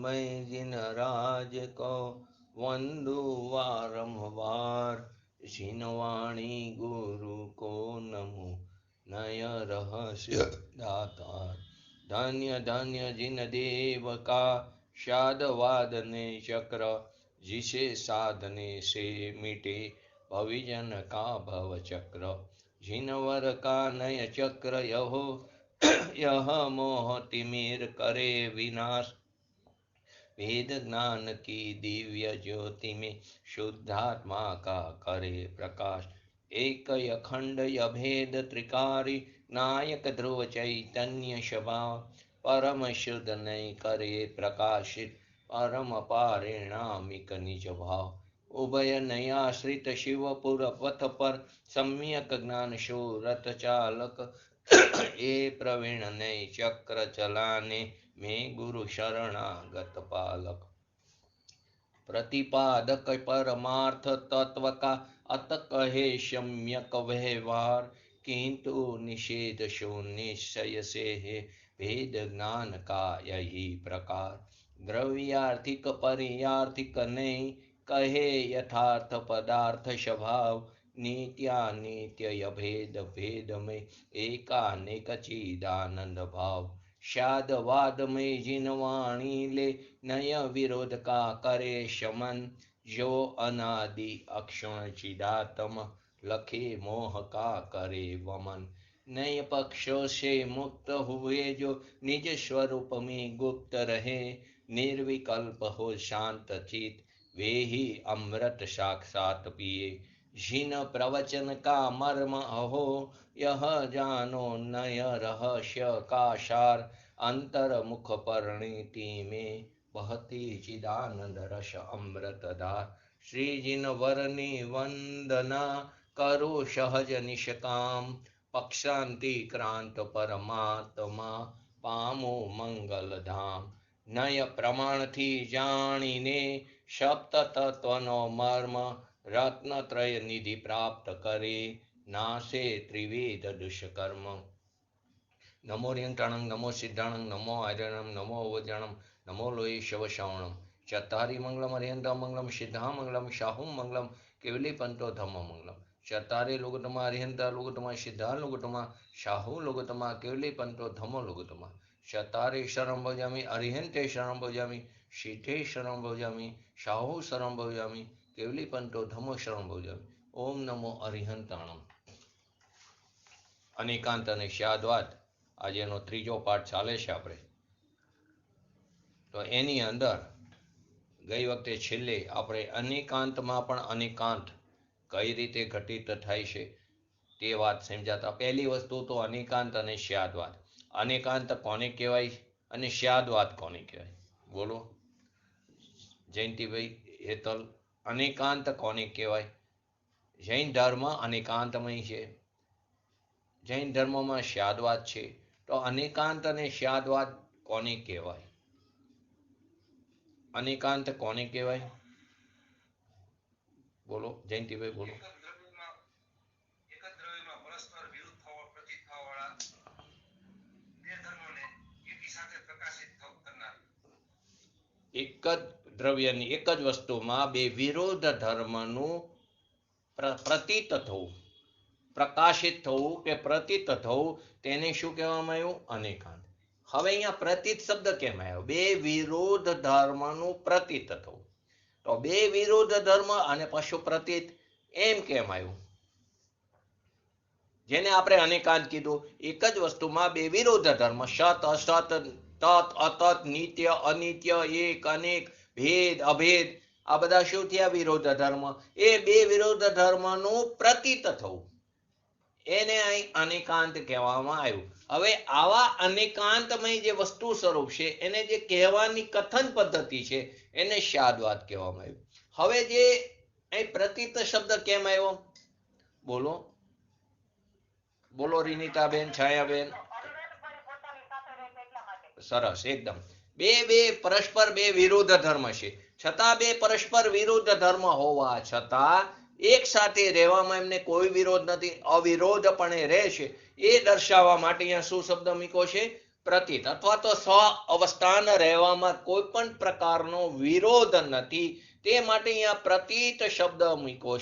मैं जिन राज को वंदु वारंवार। जिनवाणी गुरु को नमो नय रहस्य दातार। धन्य धन्य जिन देव का शादवादने चक्र, जिसे साधने से मिटे भविजन का भव चक्र। जिनवर का नय चक्र यहो यह मोह तिमिर करे विनाश। वेद ज्ञान की दिव्य ज्योति में शुद्धात्मा का करे प्रकाश। एक अखंड अभेद त्रिकारी नायक ध्रुव चैतन्य स्वभाव। परम शुद्ध नहीं करे प्रकाशित परम पारिणामिक निज भाव। उभय नयाश्रित शिवपुर पथ पर सम्यक ज्ञान शूरत चालक। ये प्रवीण नय चक्र चलाने में गुरु शरणागत पालक। प्रतिपादक परमार्थ तत्व का अत कहे सम्यक व्यवहार। किंतु निषेध शून्य निश्चय से है भेद ज्ञान का यही प्रकार। द्रव्यार्थिक परियार्थिक नहीं कहे यथार्थ पदार्थ स्वभाव। नित्यानित्य भेद भेद में एकानेक चिदानंद भाव। शादवाद में जिन वाणी ले नय विरोध का करे शमन। जो अनादि अक्षण चिदात्म लखे मोह का करे वमन। नय पक्षों से मुक्त हुए जो निज स्वरूप में गुप्त रहे। निर्विकल्प हो शांत चित वे ही अमृत साक्षात पिए। जिन प्रवचन का मर्म अहो यह जानो नय रहस्य का सार। अंतर मुख परिणति में बहती चिदानंद रस अमृतधार। श्री जिन वरनी वंदना करो सहज निष्काम। पक्षांति क्रांत परमात्मा पामो मंगल धाम। नय प्रमाण थी जाणीने सप्त तत्वनो मर्म। रत्नत्रय निधि प्राप्त करे नासे त्रिवेद दुष्कर्म। नमो रियंत्राणं नमो सिद्धाणं नमो आयरणं नमो वज्रणं नमो लोये शव श्रवणं। चत्तारि मंगलम अरिहंता मंगलम सिद्धा मंगलम शाहु मंगलम केवली पंतो धम्म मंगलम। चत्तारि लोकोत्तमा अरिहंता लोकोत्तमा सिद्धा लोकोत्तमा शाहु लोकोत्तमा केवली पंतो धम्मो लोकोत्तमा। चत्तारि शरणं भजामि अरिहंते शरणं भजामि सिद्धे शरणं भजामि शाहु शरणं भजामि केवली पंतो धम्मो शरणं भजामि। ओम नमो अरिहंताणम। अनेकांत અને શાદવાદ આજે એનો ત્રીજો પાઠ ચાલે છે આપણે તો એની અંદર ગઈ વખતે છેલ્લે આપણે અનેકાંતમાં પણ અનેકાંત કઈ રીતે ઘટિત થાય છે તે વાત સમજાતા પહેલી વસ્તુ તો અનેકાંત અને શાદવાદ અનેકાંત કોને કહેવાય અને શાદવાદ કોને કહેવાય બોલો જયંતિભાઈ હેતલ અનેકાંત કોને કહેવાય જૈન ધર્મ અનેકાંતમય છે જૈન ધર્મમાં શાદવાદ છે તો અનેકાંત અને શાદવાદ કોને કહેવાય અનેકાંત કોને કહેવાય બોલો જયંતિભાઈ બોલો એક જ દ્રવ્યની એક જ વસ્તુમાં બે વિરોધ ધર્મનું પ્રતીત થવું પ્રકાશિત થવું કે પ્રતીત થવું તેને શું કહેવામાં આવ્યું અનેકાંત હવે અહીંયા પ્રતીત શબ્દ કેમ આવ્યો બે વિરોધ ધર્મનું પ્રતીત થવું તો બે વિરોધ ધર્મ અને પશુ પ્રતીત એમ કેમ આવ્યું જેને આપણે અનેકાંત કીધું એક જ વસ્તુમાં બે વિરોધ ધર્મ સત અસત તત અતત નિત્ય અનિત્ય એક અનેક ભેદ અભેદ આ બધા શું થયા વિરોધ ધર્મ એ બે વિરોધ ધર્મનું પ્રતીત થવું એને અહીં અનેકાંત કહેવામાં આવ્યું હવે આવા અનેકાંતમય જે વસ્તુ સ્વરૂપ છે એને જે કહેવાની કથન પદ્ધતિ છે એને શાદવાદ કહેવામાં આવ્યું હવે જે અહીં પ્રતીત શબ્દ કેમ આવ્યો બોલો બોલો રીનિતાબેન છાયાબેન સરસ એકદમ બે બે પરસ્પર બે વિરોધ ધર્મ છે છતાં બે પરસ્પર વિરોધ ધર્મ હોવા છતાં એક સાથે રહેવામાં એમને કોઈ વિરોધ નથી અવિરોધપણે રહે છે એ દર્શાવવા માટે અહીંયા શું શબ્દ મૂક્યો છે પ્રતીત અથવા તો સ્વ અવસ્થાન રહેવામાં કોઈ પણ પ્રકારનો વિરોધ નથી, તે માટે અહીંયા પ્રતીત શબ્દ મૂક્યો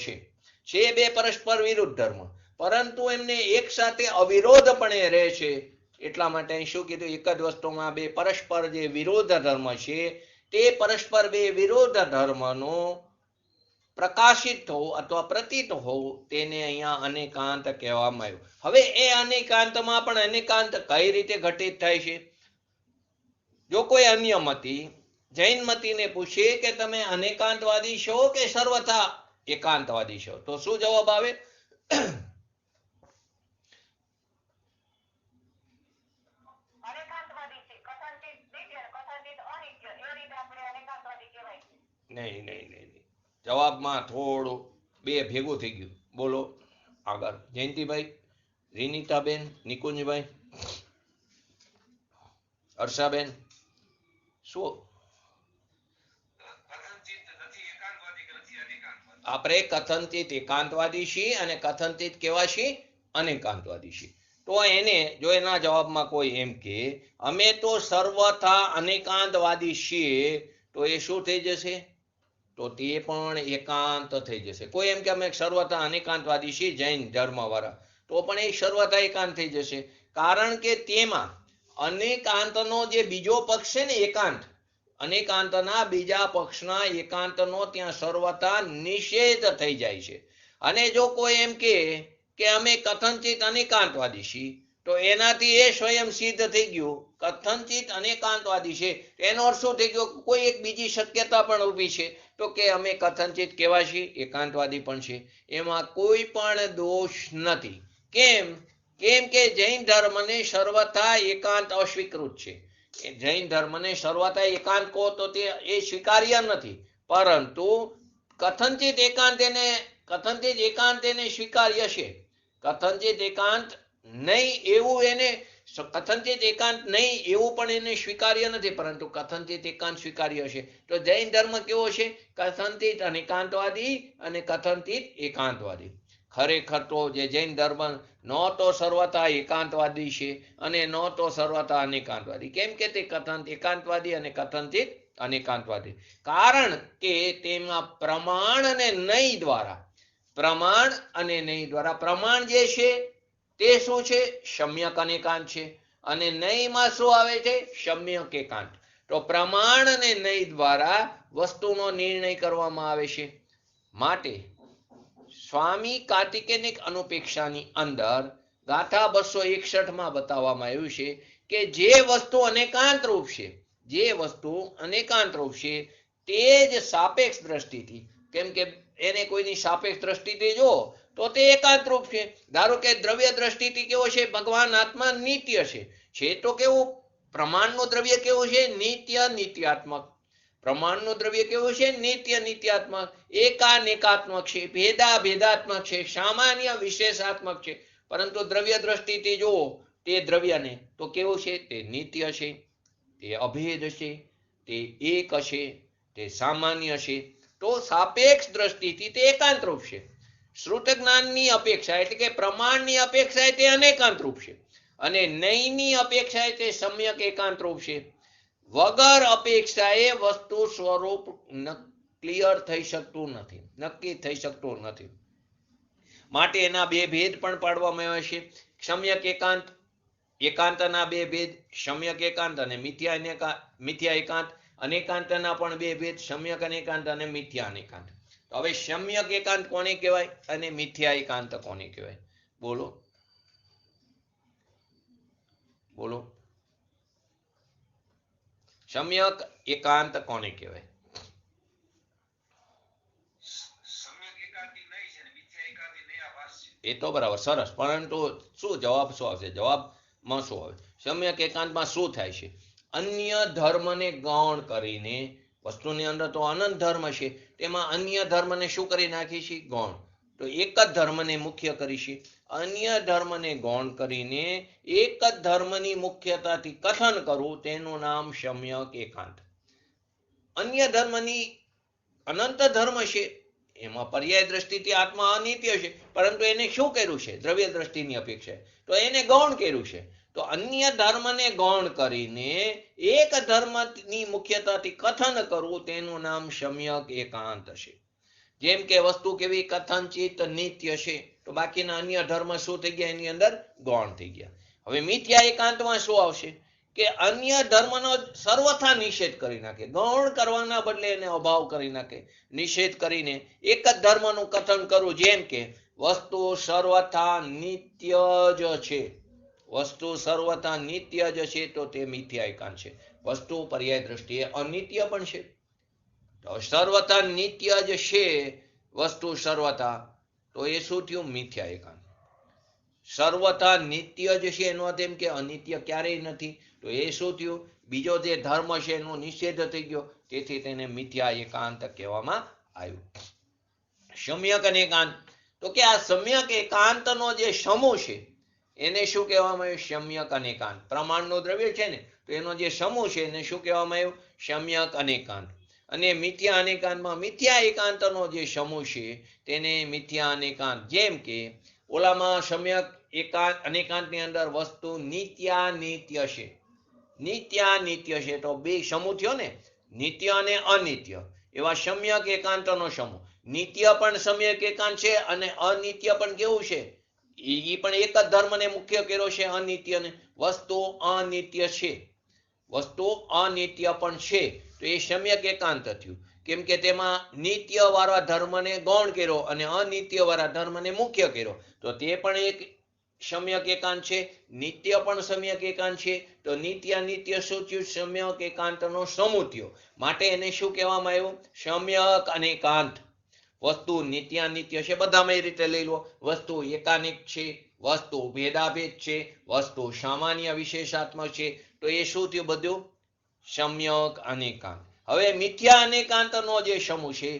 છે બે પરસ્પર વિરુદ્ધ ધર્મ, પરંતુ એમને એક સાથે અવિરોધપણે રહે છે, એટલા માટે અહીં શું કીધું, એક જ વસ્તુમાં બે પરસ્પર જે વિરોધ ધર્મ છે તે પરસ્પર બે વિરોધ ધર્મનો પ્રકાશિત થવું અથવા પ્રતીત હોવું તેને અહીંયા અનેકાંત કહેવામાં આવ્યું. હવે એ અનેકાંતમાં પણ અનેકાંત કઈ રીતે ઘટિત થાય છે? જો કોઈ અન્ય મતી જૈન મતીને પૂછે કે તમે અનેકાંતવાદી છો કે સર્વથા એકાંતવાદી છો, તો શું જવાબ આવે? નહીં નહીં નહીં, જવાબમાં થોડું બે ભેગું થઈ ગયું. બોલો આગળ. જયંતિભાઈ, રીનિતાબેન, નિકુંજભાઈ, હર્ષાબેન, શું આપણે કથનચિત એકાંતવાદી છીએ અને કથનચિત કેવા છીએ? અનેકાંતવાદી છીએ. તો એને જો એના જવાબમાં કોઈ એમ કે અમે તો સર્વથા અનેકાંતવાદી છીએ, તો એ શું થઈ જશે? તો તે પણ એકાંત થઈ જશે. કોઈ એમ કે અમે સર્વથા અનેકાંતવાદી છીએ જૈન ધર્મવાળા, તો પણ એ સર્વથા એકાંત થઈ જશે, કારણ કે તેમાં અનેકાંતનો જે બીજો પક્ષ છે ને, એકાંત, અનેકાંતના બીજા પક્ષના એકાંતનો ત્યાં સર્વથા નિષેધ થઈ જાય છે. અને જો કોઈ એમ કે અમે કથનચિત અનેકાંતવાદી છીએ, તો એનાથી એ સ્વયં સિદ્ધ થઈ ગયું કથનચિત અનેકાંતવાદી છે. એનો અર્થ શું થઈ ગયો? કોઈ એક બીજી શક્યતા પણ ઊભી છે, તો કે અમે કથનચિત કેવા છીએ? એકાંતવાદી પણ છે. એમાં કોઈ પણ દોષ નથી. કેમ કે જૈન ધર્મને સર્વથા એકાંત અસ્વીકૃત છે. જૈન ધર્મને સર્વથા એકાંત કહો તો તે એ સ્વીકાર્ય નથી, પરંતુ કથનચિત એકાંત એને સ્વીકાર્ય છે. કથનચિત એકાંત નહીં એવું એને કથનચિત એકાંત નહીં એવું પણ એને સ્વીકાર્ય નથી, પરંતુ કથનચિત એકાંત સ્વીકાર્ય છે. તો જૈન ધર્મ કેવો છે? કથનચિત અનેકાંતવાદી અને કથનચિત એકાંતવાદી. ખરેખર તો જે જૈન ધર્મ ન તો સર્વથા એકાંતવાદી છે અને ન તો સર્વથા અનેકાંતવાદી. કેમ કે તે કથન એકાંતવાદી અને કથનચિત અનેકાંતવાદી, કારણ કે તેમાં પ્રમાણ અને નય દ્વારા પ્રમાણ જે છે તે શું છે? સમ્યક અનેકાંત છે. અને નયમાં શું આવે છે? સમ્યક એકાંત. તો પ્રમાણ અને નય દ્વારા વસ્તુનો નિર્ણય કરવામાં આવે છે. માટે સ્વામી કાર્તિકેયનિક અનુપેક્ષાની અંદર ગાથા 261 માં બતાવવામાં આવ્યું છે કે જે વસ્તુ અનેકાંત રૂપ છે તે જ સાપેક્ષ દ્રષ્ટિથી, કેમ કે એને કોઈની સાપેક્ષ દ્રષ્ટિથી જો તો તે એકાંત રૂપ છે. ધારો કે દ્રવ્ય દ્રષ્ટિથી કેવો છે? ભગવાન આત્મા નિત્ય છે. તો કેવું? પ્રમાણનું દ્રવ્ય કેવું છે? નિત્ય નિત્યાત્મક. પ્રમાણનું દ્રવ્ય કેવું છે? નિત્ય નિત્યાત્મક. એકાનેકાત્મક છે, ભેદાત્મક છે, સામાન્ય વિશેષાત્મક છે. પરંતુ દ્રવ્ય દ્રષ્ટિથી જુઓ તે દ્રવ્યને તો કેવું છે? તે નિત્ય છે, તે અભેદ છે, તે એક છે, તે સામાન્ય છે. તો સાપેક્ષ દ્રષ્ટિથી તે એકાંત રૂપ છે. શ્રુત જ્ઞાનની અપેક્ષા એટલે કે પ્રમાણની અપેક્ષાએ તે અનેકાંત રૂપ છે, અને નયની અપેક્ષાએ તે સમ્યક એકાંત રૂપ છે. વગર અપેક્ષાએ વસ્તુ સ્વરૂપ ક્લિયર થઈ શકતું નથી, નક્કી થઈ શકતું નથી. માટે એના બે ભેદ પણ પાડવામાં આવ્યા છે. સમ્યક એકાંત, એકાંતના બે ભેદ, સમ્યક એકાંત અને મિથ્યા એકાંત. અનેકાંતના પણ બે ભેદ, સમ્યક અનેકાંત અને મિથ્યા અનેકાંત. તો હવે સમ્યક એકાંત કોને કહેવાય અને મિથ્યા એકાંત કોને કહેવાય? બોલો બોલો. સમ્યક એકાંત કોને કહેવાય? એ તો બરાબર, સરસ. પરંતુ શું જવાબ શું આવશે? જવાબમાં શું આવે? સમ્યક એકાંતમાં શું થાય છે? અન્ય ધર્મને ગૌણ કરીને, વસ્તુની અંદર તો અનંત ધર્મ છે, તેમાં અન્ય ધર્મને શું કરી નાખી છે? ગૌણ. તો એક જ ધર્મને મુખ્ય કરી છે. અન્ય ધર્મને ગૌણ કરીને એક જ ધર્મની મુખ્યતાથી કથન કરવું તેનું નામ સમ્યક એકાંત. અન્ય ધર્મની અનંત ધર્મ છે, એમાં પર્યાય દ્રષ્ટિથી આત્મા અનિત્ય છે, પરંતુ એને શું કર્યું છે? દ્રવ્ય દ્રષ્ટિની અપેક્ષા તો એને ગૌણ કર્યું છે. તો અન્ય ધર્મને ગૌણ કરીને એક ધર્મની મુખ્યતાથી કથન કરવું તેનું નામ સમ્યક એકાંત છે. જેમ કે વસ્તુ કેવી કથનચિત નિત્ય છે, તો બાકીના અન્ય ધર્મ શું થઈ ગયા? એની અંદર ગૌણ થઈ ગયા. હવે મિથ્યા એકાંતમાં શું આવશે કે અન્ય ધર્મનો સર્વથા નિષેધ કરી નાખે, ગૌણ કરવાના બદલે એને અભાવ કરી નાખે, નિષેધ કરીને એક જ ધર્મનું કથન કરવું. જેમ કે વસ્તુ સર્વથા નિત્ય જ છે, વસ્તુ સર્વથા નિત્ય જ છે, તો તે મિથ્યા એકાંત છે. વસ્તુ પર્યાય દ્રષ્ટિએ અનિત્ય પણ છે, તો સર્વથા નિત્ય જ છે વસ્તુ સર્વથા, તો એ શું થયું? મિથ્યા એકાંત. સર્વથા નિત્ય જ છે એનો અર્થ એમ કે અનિત્ય ક્યારેય નથી, તો એ શું થયું? બીજો જે ધર્મ છે એનો નિષેધ થઈ ગયો, તેથી તેને મિથ્યા એકાંત કહેવામાં આવ્યું. સમ્યક અને એકાંત, તો કે આ સમ્યક એકાંતનો જે સમૂહ છે એને શું કહેવામાં આવ્યું? સમ્યક અને એકાંત. પ્રમાણનું દ્રવ્ય છે ને, તો એનો જે સમૂહ છે એને શું કહેવામાં આવ્યું? સમ્યક અને એકાંત. અને મિથ્યા અનેકાંતમાં મિથ્યા એકાંતનો જે સમૂહ છે તેને મિથ્યા અનેકાંત. જેમ કે ઓલામાં સમ્યક એકાંત અનેકાંતની અંદર વસ્તુ નિત્યાનિત્ય છે, નિત્યાનિત્ય છે, તો બે સમૂહ થયો ને, નિત્ય અને અનિત્ય. એવા સમ્યક એકાંતનો સમૂહ, નિત્ય પણ સમ્યક એકાંત છે અને અનિત્ય પણ કેવું છે? એ પણ એક જ ધર્મને મુખ્ય કર્યો છે, અનિત્યને. વસ્તુ અનિત્ય છે, વસ્તુ અનિત્ય પણ છે, તો એ સમ્યક એકાંત થયું. કેમ કે તેમાં નિત્ય વાળા ધર્મને ગૌણ કર્યો અને અનિત્ય વાળા ધર્મને મુખ્ય કર્યો, તો તે પણ એક સમ્યક એકાંત છે. નિત્ય પણ સમ્યક એકાંત છે, તો નિત્ય નિત્ય શું થયું? સમ્યક એકાંતનો સમૂહ થયો, માટે એને શું કહેવામાં આવ્યું? સમ્યક અનેકાંત. વસ્તુ નિત્યાનિત્ય છે, બધામાં એ રીતે લઈ લો. વસ્તુ એકાનિક છે, વસ્તુ ભેદાભેદ છે, વસ્તુ સામાન્ય વિશેષાત્મક છે, તો એ શું થયું? બધું સમ્યક અનેકાંત. હવે મિથ્યા અનેકાંતનો જે સમૂહ છે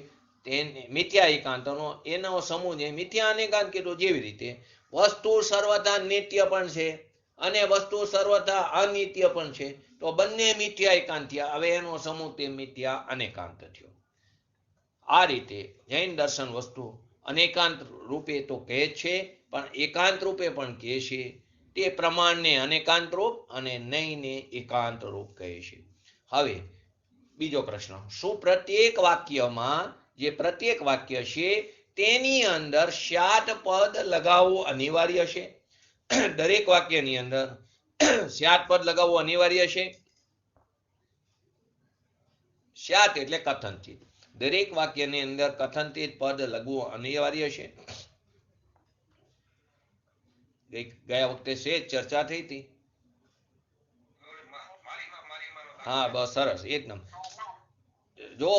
તેને મિથ્યા એકાંતનો એનો સમૂહ છે મિથ્યા અનેકાંત કીધું. જેવી રીતે વસ્તુ સર્વથા નિત્ય પણ છે અને વસ્તુ સર્વથા અનિત્ય પણ છે, તો બંને મિથ્યા એકાંત થયા. હવે એનો સમૂહ તે મિથ્યા અનેકાંત થયો. આ રીતે જૈન દર્શન વસ્તુ અનેકાંત રૂપે તો કહે છે, પણ એકાંત રૂપે પણ કહે છે. તે પ્રમાણને અનેકાંત રૂપ અને નહીંને એકાંત રૂપ કહે છે. હવે બીજો પ્રશ્ન, શું પ્રત્યેક વાક્યમાં જે પ્રત્યેક વાક્ય છે તેની અંદર સ્યાત પદ લગાવવું અનિવાર્ય છે? દરેક વાક્યની અંદર સ્યાત પદ લગાવવું અનિવાર્ય છે? સ્યાત એટલે કથનચિત. દરેક વાક્યની અંદર કથનચિત પદ લગવું અનિવાર્ય છે? ગયા વખતે સેજ ચર્ચા થઈ હતી. હા, બસ સરસ, એકદમ. જો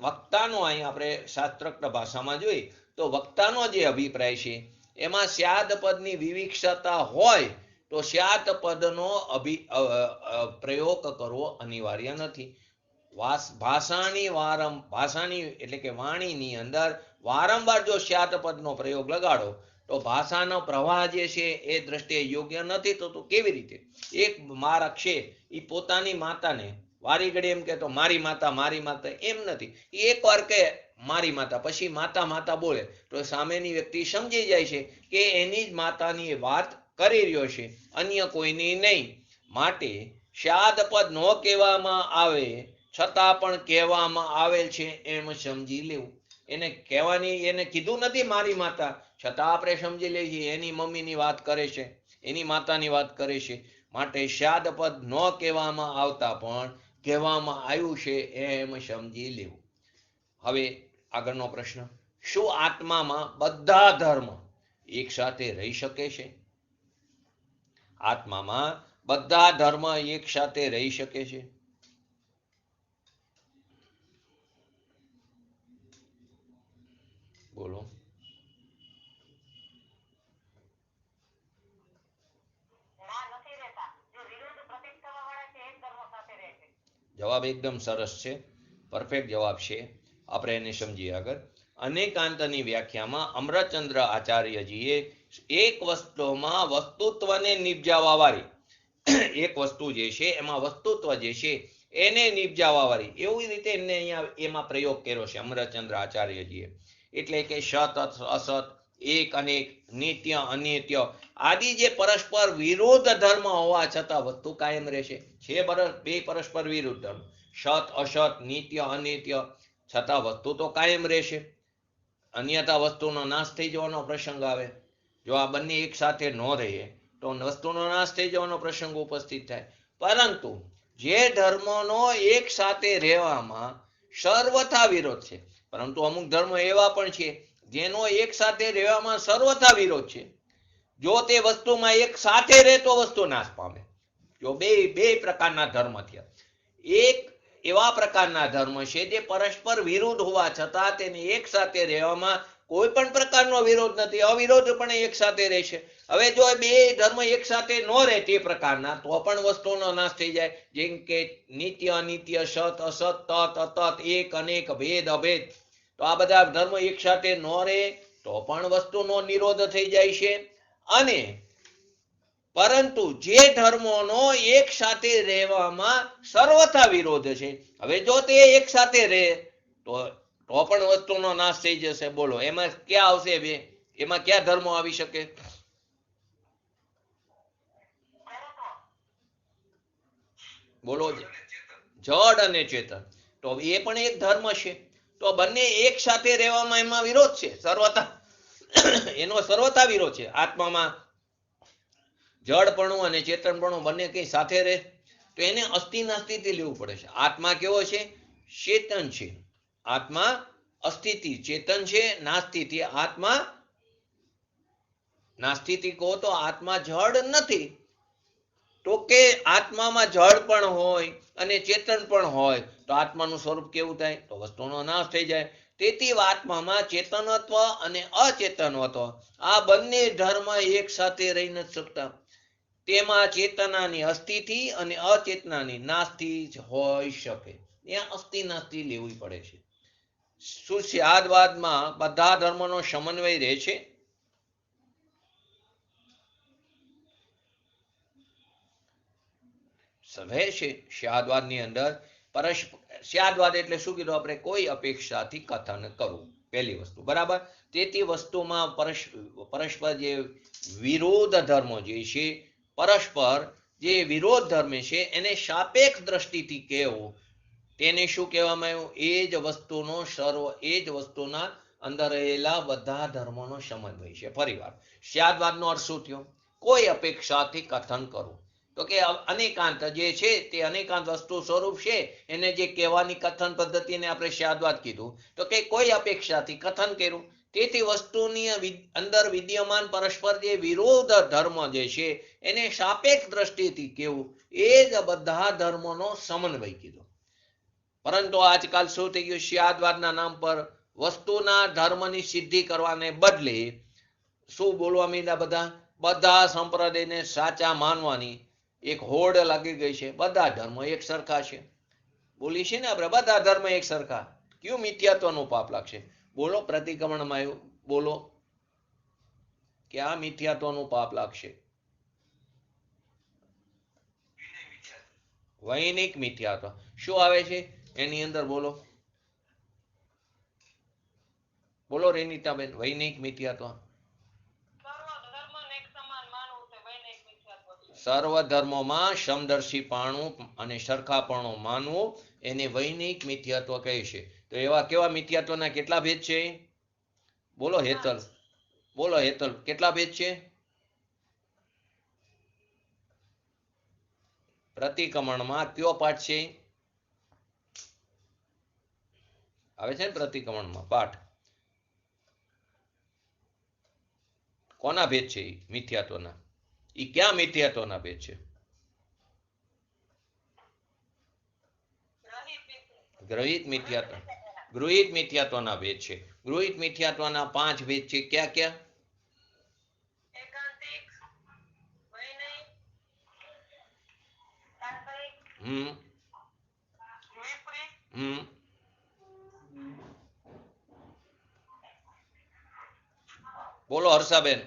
વક્તાનો અહીં આપણે શાસ્ત્રોક્ત ભાષામાં જોઈએ તો વક્તાનો જે અભિપ્રાય છે એમાં સ્યાદ પદની વિવિક્ષતા હોય તો સ્યાત પદનો પ્રયોગ કરવો અનિવાર્ય નથી. ભાષાની એટલે કે વાણીની અંદર વારંવાર જો સ્યાત પદનો પ્રયોગ લગાડો તો ભાષાનો પ્રવાહ જે છે એ દ્રષ્ટિએ યોગ્ય નથી થતું. કેવી રીતે? એક બાળક છે એ પોતાની માતાને વારી ઘડી એમ કહેતો મારી માતા, એમ નથી. એક વાર કહે મારી માતા, પછી માતા માતા બોલે તો સામેની વ્યક્તિ સમજી જાય છે કે એની જ માતાની વાત કરી રહ્યો છે, અન્ય કોઈની નહીં. માટે સ્યાદ પદ ન કહેવામાં આવે છતાં પણ કહેવામાં આવેલ છે એમ સમજી લેવું. એને કીધું નથી મારી માતા, છતાં આપણે સમજી લઈએ છીએ એની મમ્મીની વાત કરે છે, એની માતાની વાત કરે છે. માટે સ્યાદ પદ ન કહેવામાં આવતા પણ કહેવામાં આવ્યું છે એમ સમજી લેવું. હવે આગળનો પ્રશ્ન, શું આત્મામાં બધા ધર્મ એક સાથે રહી શકે છે? આત્મામાં બધા ધર્મ એક સાથે રહી શકે છે? બોલો. જવાબ એકદમ સરસ છે, પરફેક્ટ જવાબ છે. આપણે એને સમજીએ આગળ. અનેકાંતની વ્યાખ્યામાં અમરચંદ્ર આચાર્યજીએ એક વસ્તુમાં વસ્તુત્વને નિપજાવવા વાળી, એક વસ્તુ જે છે એમાં વસ્તુત્વ જે છે એને નિપજાવવા વાળી, એવી રીતે એમને અહીંયા એમાં પ્રયોગ કર્યો છે અમરચંદ્ર આચાર્યજીએ. એટલે કે સત અસત, એક અનેક, નિત્ય અનિત્ય આદિ જે પરસ્પર વિરોધ ધર્મ હોવા છતાં વસ્તુ કાયમ રહેશે. છે બે પરસ્પર વિરુદ્ધ ધર્મ, સત અસત, નિત્ય અનિત્ય, છતાં વસ્તુ તો કાયમ રહેશે. અન્યથા વસ્તુનો નાશ થઈ જવાનો પ્રસંગ આવે. જો આ બંને એક સાથે ન રહે તો વસ્તુનો નાશ થઈ જવાનો પ્રસંગ ઉપસ્થિત થાય. પરંતુ જે ધર્મનો એક સાથે રહેવામાં સર્વથા વિરોધ છે, પરંતુ અમુક ધર્મો એવા પણ છે જેનો એક સાથે રહેવામાં સર્વથા વિરોધ છે. જો તે વસ્તુમાં એક સાથે રહે તો વસ્તુ નાશ પામે. જો બે પ્રકારના ધર્મ થયા. એક એવા પ્રકારના ધર્મ છે જે પરસ્પર વિરુદ્ધ હોવા છતાં તેને એક સાથે રહેવામાં કોઈ પણ પ્રકારનો વિરોધ નથી, અવિરોધ પણ એક સાથે રહેશે. હવે જો બે ધર્મ એક સાથે ન રહે તે પ્રકારના તો પણ વસ્તુનો નાશ થઈ જાય. જેમ કે નિત્ય અનિત્ય, સત અસત, તત અતત, એક અનેક, ભેદ અભેદ, તો આ બધા ધર્મ એક સાથે ન રહે તો પણ વસ્તુનો નિરોધ થઈ જાય છે. અને પરંતુ જે ધર્મોનો એક સાથે રહેવામાં સર્વથા વિરોધ છે, હવે જો તે એક સાથે રહે તો પણ વસ્તુનો નાશ થઈ જશે. બોલો એમાં ક્યાં આવશે? બે એમાં ક્યાં ધર્મો આવી શકે? બોલો, જડ અને ચેતન, તો એ પણ એક ધર્મ છે. તો બંને એક સાથે રહેવામાં એમાં વિરોધ છે, સર્વથા એનો સર્વથા વિરોધ છે. આત્મામાં જડપણું અને ચેતનપણું બંને કઈ સાથે રહે તો એને અસ્થિ નાસ્તિથી લેવું પડે છે. આત્મા કેવો છે? ચેતન છે. આત્મા અસ્થિતિ ચેતન છે, નાસ્તિથી આત્મા નાસ્તિથી કહો તો આત્મા જડ નથી. તો કે આત્મામાં જળ પણ હોય અને ચેતન પણ હોય તો આત્માનું સ્વરૂપ કેવું થાય? તો વસ્તુનો નાશ થઈ જાય. તેથી આત્મામાં ચેતનત્વ અને અચેતનત્વ આ બંને ધર્મ એક સાથે રહી નથી શકતા. તેમાં ચેતનાની અસ્થિતિ અને અચેતનાની નાસ્તિ જ હોઈ શકે. ત્યાં અસ્થિ નાસ્તિ લેવી પડે છે. શું સ્યાદવાદમાં બધા ધર્મનો સમન્વય રહે છે? રહે છે. સ્યાદવાદની અંદર સ્યાદવાદ એટલે શું કીધું આપણે? કોઈ અપેક્ષાથી કથન કરવું, પહેલી વસ્તુ, બરાબર. તેથી વસ્તુમાં પરસ્પર જે વિરોધ ધર્મો જે છે, પરસ્પર જે વિરોધ ધર્મ છે એને સાપેક્ષ દ્રષ્ટિથી કહેવું, તેને શું કહેવામાં આવ્યું? એ જ વસ્તુનો એ જ વસ્તુના અંદર રહેલા બધા ધર્મોનો સમન્વય છે. ફરીવાર, સ્યાદવાદનો અર્થ શું થયો? કોઈ અપેક્ષાથી કથન કરવું. તો કે અનેકાંત જે છે તે અનેકાંત વસ્તુ સ્વરૂપ છે, એને જે કહેવાની કથન પદ્ધતિને આપણે સ્યાદવાદ કીધું. તો કે કોઈ અપેક્ષાથી કથન કર્યું. તેથી વસ્તુની અંદર વિદ્યમાન પરસ્પર જે વિરોધ ધર્મ જે છે એને સાપેક્ષ દ્રષ્ટિથી કેવું, એ જ બધા ધર્મોનો સમન્વય કીધો. પરંતુ આજકાલ શું થઈ ગયું? સ્યાદવાદના નામ પર વસ્તુના ધર્મની સિદ્ધિ કરવાને બદલે શું બોલવા માંડ્યા? બધા સંપ્રદાયને સાચા માનવાની એક હોડ લાગી ગઈ છે. બધા ધર્મ એક સરખા છે. બોલી છે ને આપણે, બધા ધર્મ એક સરખા. કયું મિથ્યાત્વનું પાપ લાગશે? બોલો, પ્રતિક્રમણમાં આવ્યું, બોલો ક્યાં મિથ્યાત્વનું પાપ લાગશે? વૈનિક મિથ્યાત્વ શું આવે છે એની અંદર? બોલો બોલો રેનિતાબેન, વૈનિક મિથ્યાત્વ. સર્વ ધર્મોમાં સમદર્શીપણું અને સરખાપણું માનવું એને વૈનિક મિથ્યાત્વ કહે છે. તો એવા કેવા મિથ્યાત્વના કેટલા ભેદ છે? બોલો હેતલ, બોલો હેતલ, કેટલા ભેદ છે? પ્રતિક્રમણમાં કયો પાઠ છે? આવે છે ને પ્રતિક્રમણમાં પાઠ? કોના ભેદ છે? મિથ્યાત્વના. એ ક્યાં મિથ્યાત્વના ભેદ છે? ગૃહિત મિથ્યાત્વ, ગૃહિત મિથ્યાત્વના ભેદ છે. ગૃહિત મિથ્યાત્વના 5 ભેદ છે. ક્યાં ક્યાં? બોલો હર્ષાબેન.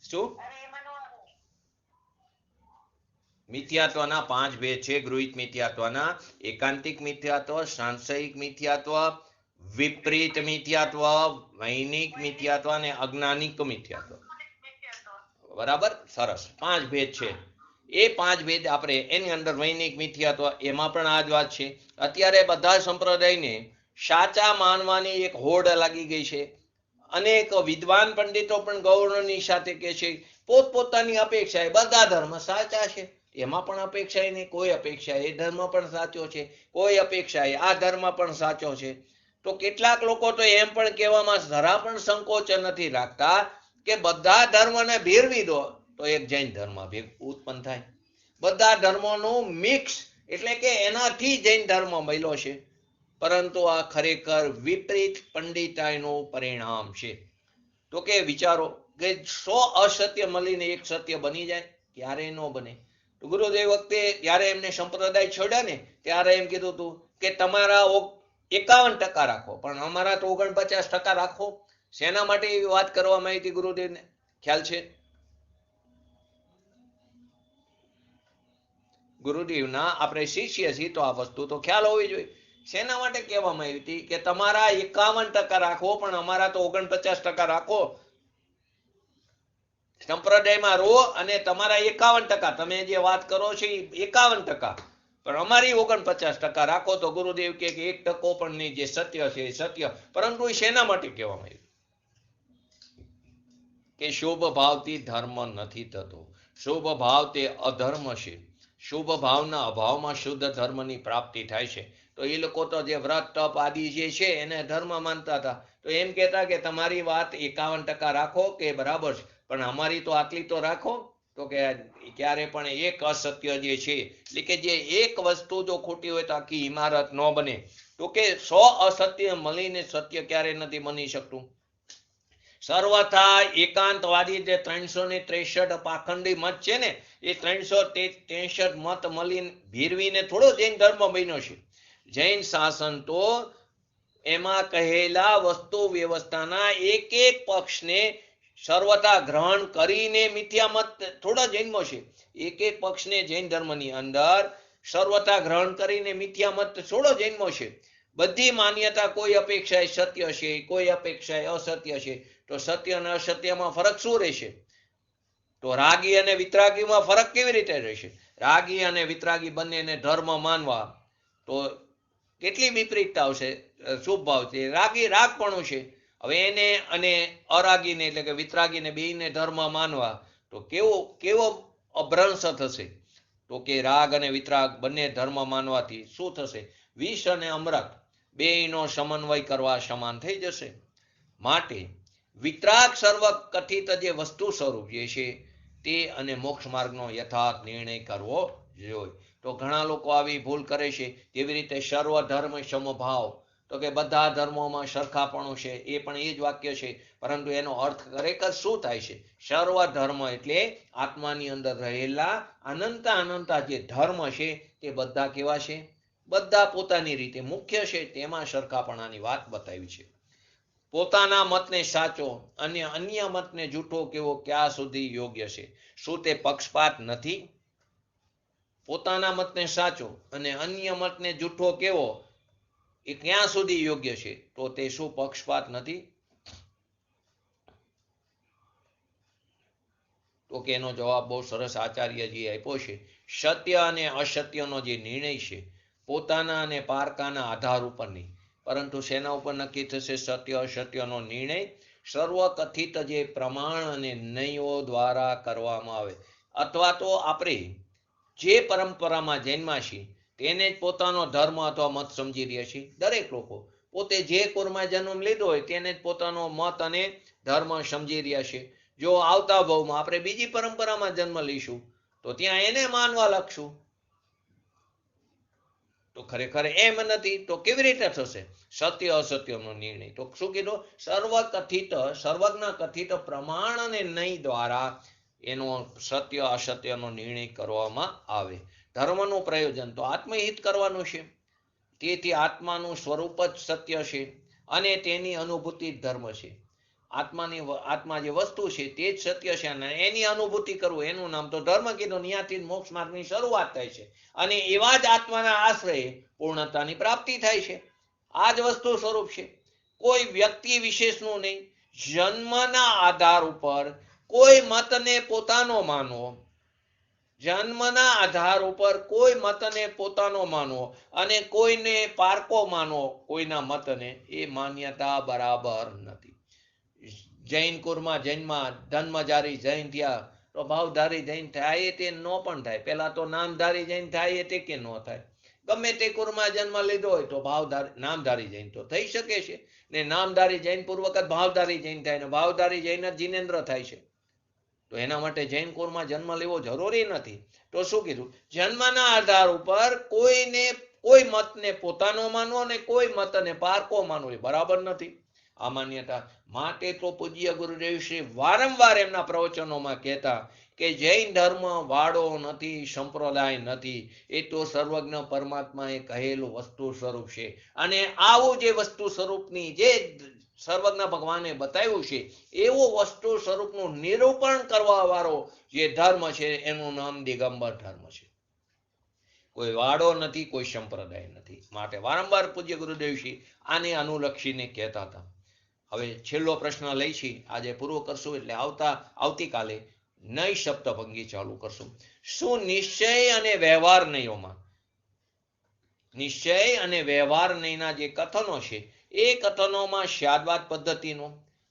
શું? મિથ્યાત્વના 5 ભેદ છે. ગૃહિત મિથ્યાત્વના એકાંતિક મિથ્યાત્વ, સાંશયિક મિથ્યાત્વ, વિપરીત મિથ્યાત્વ, વૈનિક મિથ્યાત્વ અને અજ્ઞાનિક મિથ્યાત્વ. બરાબર, સરસ. 5 ભેદ છે. એ 5 ભેદ આપણે એની અંદર વૈનિક મિથ્યાત્વ એમાં પણ આ જ વાત છે. અત્યારે બધા સંપ્રદાયને સાચા માનવાની એક હોડ લાગી ગઈ છે. અનેક વિદ્વાન પંડિતો પણ ગૌરવની સાથે કહે છે પોતપોતાની અપેક્ષા એ બધા ધર્મ સાચા છે. એમાં પણ અપેક્ષા નહીં, કોઈ અપેક્ષા એ ધર્મ પણ સાચો છે, કોઈ અપેક્ષા એ આ ધર્મ પણ સાચો છે. તો કેટલાક લોકો તો એમ પણ કહેવામાં જરા પણ સંકોચ નથી રાખતા કે બધા ધર્મને ભેળવી દો તો એક જૈન ધર્મ ઉત્પન્ન થાય. બધા ધર્મોનું મિક્સ એટલે કે એનાથી જૈન ધર્મ મળ્યો છે. પરંતુ આ ખરેખર વિપરીત પંડિતાઈનું પરિણામ છે. તો કે વિચારો કે 100 અસત્ય મળીને એક સત્ય બની જાય, ક્યારે ન બને. તો ગુરુદેવ વખતે જ્યારે એમને સંપ્રદાય છોડ્યા ને ત્યારે એમ કીધું હતું કે તમારા 51% રાખો પણ અમારા તો 49% રાખો. શેના માટે એવી વાત કરવામાં આવી હતી ગુરુદેવને ખ્યાલ છે? ગુરુદેવના આપણે શિષ્ય છીએ તો આ વસ્તુ તો ખ્યાલ હોવી જોઈએ. શેના માટે કહેવામાં આવી હતી કે તમારા 51% રાખો પણ અમારા તો 49% રાખો. સંપ્રદાયમાં રહો અને તમારા 51% તમે જે વાત કરો છો એ 51% પણ અમારી 49% રાખો. તો ગુરુદેવ કે 1% પણ નહીં, જે સત્ય છે એ સત્ય. પરંતુ એ શેના માટે કહેવામાં આવ્યું કે શુભ ભાવથી ધર્મ નથી થતો, શુભ ભાવ તે અધર્મ છે. શુભ ભાવના અભાવમાં શુદ્ધ ધર્મની પ્રાપ્તિ થાય છે. તો એ લોકો તો જે વ્રત તપ આદિ જે છે એને ધર્મ માનતા હતા. તો એમ કહેતા કે તમારી વાત 51% રાખો કે બરાબર છે પણ અમારી તો આટલી તો રાખો. તો કે ક્યારે પણ એક અસત્ય જે છે એટલે કે જે એક વસ્તુ જો ખોટી હોય તો આખી ઇમારત ન બને. તો કે 100 અસત્ય મળીને સત્ય ક્યારે નથી બની શકતું. સર્વથા એકાંતવાદી જે 363 પાખંડી મત છે ને એ 363 મત મળીને ભીરવીને થોડો જૈન ધર્મ બન્યો છે. જૈન શાસન તો એમાં કહેલા વસ્તુ વ્યવસ્થાના એક એક પક્ષને સર્વથા ગ્રહણ કરીને મિથ્યા મત થોડા જૈનમાં છે. એક એક પક્ષને જૈન ધર્મની અંદર સર્વથા ગ્રહણ કરીને મિથ્યા મત થોડો જૈનમાં છે. બધી માન્યતા કોઈ અપેક્ષાએ સત્ય છે, કોઈ અપેક્ષાએ અસત્ય છે. તો સત્ય અને અસત્યમાં ફરક શું રહેશે? તો રાગી અને વિતરાગીમાં ફરક કેવી રીતે રહેશે? રાગી અને વિતરાગી બંનેને ધર્મ માનવા તો કેટલી વિપરીતતા આવશે. શુભ ભાવ છે, રાગી રાગપણું છે. હવે એને અને અરાગીને એટલે કે વિતરાગીને બેયને ધર્મ માનવા તો કેવો અભ્રંશ થશે. તો કે રાગ અને વિતરાગ બંને ધર્મ માનવાથી શું થશે? વિષ અને અમૃત બેયનો સમન્વય કરવા સમાન થઈ જશે. માટે વિતરાગ સર્વ કથિત જે વસ્તુ સ્વરૂપ જે છે તે અને મોક્ષ માર્ગનો યથાર્થ નિર્ણય કરવો જોઈએ. તો ઘણા લોકો આવી ભૂલ કરે છે. જેવી રીતે સર્વ ધર્મ સમભાવ, તો કે બધા ધર્મોમાં સરખાપણું છે, એ પણ એ જ વાક્ય છે. પરંતુ એનો અર્થ ખરેખર શું થાય છે? સર્વ ધર્મ એટલે આત્માની અંદર રહેલા અનંતા જે ધર્મ છે તે બધા કેવા છે? બધા પોતાની રીતે મુખ્ય છે તેમાં સરખાપણાની વાત બતાવી છે. પોતાના મતને સાચો અને અન્ય મતને જૂઠો કેવો ક્યાં સુધી યોગ્ય છે? શું તે પક્ષપાત નથી? પોતાના મતને સાચો અને અન્ય મતને જૂઠો કેવો એ ક્યાં સુધી યોગ્ય છે? તો તે શું પક્ષપાત નથી? તો કે એનો જવાબ બહુ સરસ આચાર્યજી આપ્યો છે. સત્ય અને અસત્યનો જે નિર્ણય છે પોતાના અને પારકાના આધાર ઉપર નહીં, પરંતુ શેના ઉપર નક્કી થશે? સત્ય અસત્યનો નિર્ણય સર્વકથિત જે પ્રમાણ અને નયો દ્વારા કરવામાં આવે. અથવા તો આપણે જે પરંપરામાં જન્મ્યા છીએ તેને જ પોતાનો ધર્મ અથવા મત સમજી રહ્યા છીએ. દરેક લોકો પોતે જે કુળમાં જન્મ લીધો હોય તેને જ પોતાનો મત અને ધર્મ સમજી રહ્યા છે. જો આવતા ભાવમાં આપણે બીજી પરંપરામાં જન્મ લઈશું તો ત્યાં એને માનવા લાગશું. તો ખરેખર એમ નથી. તો કેવી રીતે થશે સત્ય અસત્યનો નિર્ણય? તો શું કીધું? સર્વજ્ઞ કથિત પ્રમાણ અને નય દ્વારા એનો સત્ય અસત્યનો નિર્ણય કરવામાં આવે. ધર્મનું પ્રયોજન તો આત્મહિત કરવાનું છે. તેથી આત્માનું સ્વરૂપ જ સત્ય છે અને તેની અનુભૂતિ ધર્મ છે. આત્મા જે વસ્તુ છે તે જ સત્ય છે અને એની અનુભૂતિ કરવું એનું નામ તો ધર્મ કીધું. ત્યાંથી મોક્ષ માર્ગની શરૂઆત થાય છે અને એવા જ આત્માના આશ્રયે પૂર્ણતાની પ્રાપ્તિ થાય છે. આ જ વસ્તુ સ્વરૂપ છે, કોઈ વ્યક્તિ વિશેષનું નહીં. જન્મના આધાર ઉપર કોઈ મતને પોતાનો માનવો, જન્મના આધાર ઉપર કોઈ મતને પોતાનો માનવો અને કોઈને પારકો માનવો, કોઈના મતને, એ માન્યતા બરાબર નથી. જૈન કુળમાં જૈનમાં ધર્મધારી જૈન થયા તો ભાવધારી જૈન થાય તે ન પણ થાય. પેલા તો નામધારી જૈન થાય તે કે ન થાય. ગમે તે કુળમાં જન્મ લીધો હોય તો નામધારી જૈન તો થઈ શકે છે ને નામધારી જૈન પૂર્વક જ ભાવધારી જૈન થાય ને ભાવધારી જૈન જ જીનેન્દ્ર થાય છે. તો એના માટે જૈન કુળમાં જન્મ લેવો જરૂરી નથી. તો શું કીધું? જન્મના આધાર ઉપર કોઈને કોઈ મતને પોતાનો માનવો ને કોઈ મતને પારકો માનવો એ બરાબર નથી આ માન્યતા. માટે તો પૂજ્ય ગુરુદેવ શ્રી વારંવાર એમના પ્રવચનોમાં કહેતા કે જૈન ધર્મ વાડો નથી, સંપ્રદાય નથી, એ તો સર્વજ્ઞ પરમાત્માએ કહેલું વસ્તુ સ્વરૂપ છે. અને આવું જે વસ્તુ સ્વરૂપની જે સર્વજ્ઞ ભગવાને બતાવ્યું છે એવું વસ્તુ સ્વરૂપનું નિરૂપણ કરવા વાળો જે ધર્મ છે એનું નામ દિગંબર ધર્મ છે. કોઈ વાડો નથી, કોઈ સંપ્રદાય નથી. માટે વારંવાર પૂજ્ય ગુરુદેવશ્રી આને અનુલક્ષીને કહેતા હતા. હવે છેલ્લો પ્રશ્ન લઈશી, આજે પૂરો કરશું એટલે આવતીકાલે નઈ સપ્તભંગી ચાલુ કરશું. શું નિશ્ચય અને વ્યવહાર નયોમાં, નિશ્ચય અને વ્યવહાર નયના જે કથનો છે એ કથનોમાં સ્યાદવાદ પદ્ધતિનો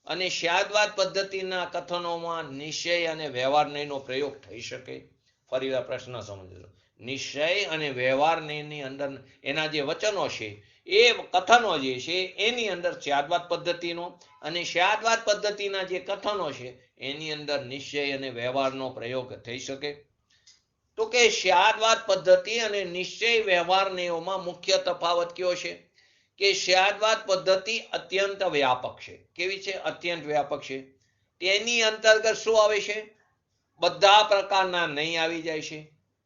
અને સ્યાદવાદ પદ્ધતિના કથનોમાં નિશ્ચય અને વ્યવહાર નયનો પ્રયોગ થઈ શકે? ફરી વાર પ્રશ્ન સમજો. નિશ્ચય અને વ્યવહાર નયની અંદર એના જે વચનો છે એ કથનો જે છે એની અંદર સ્યાદવાદ પદ્ધતિનો અને સ્યાદવાદ પદ્ધતિના જે કથનો છે એની અંદર નિશ્ચય અને વ્યવહારનો પ્રયોગ થઈ શકે? તો કે સ્યાદવાદ પદ્ધતિ અને નિશ્ચય વ્યવહાર નયોમાં મુખ્ય તફાવત કયો છે? કે સ્યાદવાદ પદ્ધતિ અત્યંત વ્યાપક છે. કેવી છે? અત્યંત વ્યાપક છે. તેની અંતર્ગત શું આવે છે? બધા પ્રકારના નહીં આવી જાય છે,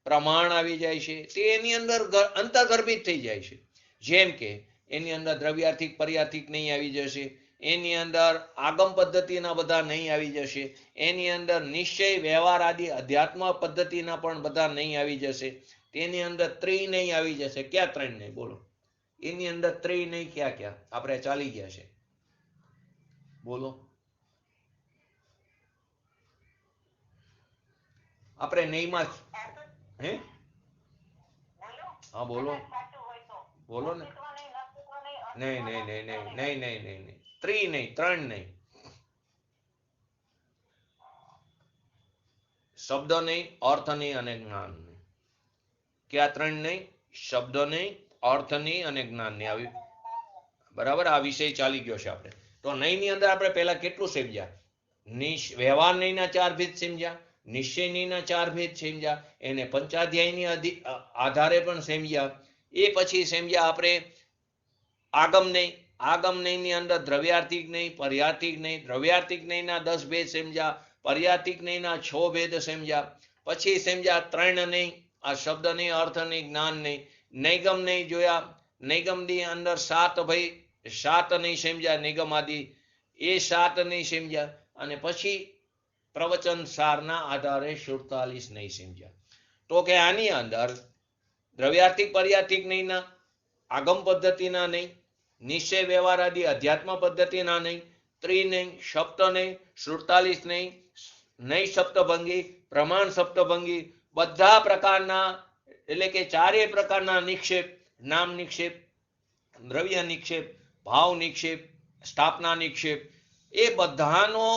પ્રમાણ આવી જાય છે, તે એની અંદર અંતર્ગર્ભિત થઈ જાય છે. જેમ કે એની અંદર દ્રવ્યાર્થિક પર્યાર્થિક નહીં આવી જશે, એની અંદર આગમ પદ્ધતિના બધા નહીં આવી જશે, એની અંદર નિશ્ચય વ્યવહાર આદિ અધ્યાત્મ પદ્ધતિના પણ બધા નહીં આવી જશે, તેની અંદર ત્રિ નહીં આવી જશે. ક્યાં ત્રણ નહીં? બોલો. એની અંદર ત્રિ નહીં ક્યાં ક્યાં આપણે ચાલી ગયા છે? બોલો. આપણે નહીંમાં હે? હા બોલો, બોલો ને. નહીં નહીં નહીં નહીં નહીં નહીં નહીં નહીં ત્રિ નહીં, ત્રણ નહીં. શબ્દ નહીં, અર્થ નહીં અને જ્ઞાન નહીં. ક્યાં ત્રણ નહીં? શબ્દ નહીં, અર્થ નહીં અને જ્ઞાન નહીં. આવી બરાબર આ વિષય ચાલી ગયો છે આપણે. તો નહીં ની અંદર આપણે પહેલા કેટલું સમજ્યા? વ્યવહાર નહીંના ચાર ભેદ સમજ્યા, નિશ્ચય નહીંના ચાર ભેદ સમજ્યા, એને પંચાધ્યાયની આધારે પણ સમજ્યા. એ પછી સમજ્યા આપણે આગમ નહીં. આગમ નહીંની અંદર દ્રવ્યાર્થિક નહીં, પર્યાર્થિક નહીં, દ્રવ્યાર્થિક નહીંના 10 ભેદ સમજ્યા, પર્યાર્થિક નહીંના 6 ભેદ સમજ્યા. પછી સમજ્યા ત્રણ નહીં, આ શબ્દ નહીં, અર્થ નહીં, જ્ઞાન નહીં. નૈગમ નહીં જોયા, નૈગમની અંદર 7 નહીં સમજ્યા, નિગમ આદિ એ 7 નહીં સમજ્યા. અને પછી પ્રવચન સારના આધારે 47 નહીં સમજ્યા. તો કે આની અંદર દ્રવ્યાર્થિક પર્યાર્થિક નહીંના, આગમ પદ્ધતિના નહીં, નિશ્ચય વ્યવહાર આદિ અધ્યાત્મ પદ્ધતિના નહીં, ત્રિ નહીં, સપ્ત નહીં, 47 નહીં, નઈ સપ્તભંગી, પ્રમાણ સપ્તભંગી, બધા પ્રકારના એટલે કે ચારેય પ્રકારના નિક્ષેપ, નામ નિક્ષેપ, દ્રવ્ય નિક્ષેપ, ભાવ નિક્ષેપ, સ્થાપના નિક્ષેપ, એ બધાનો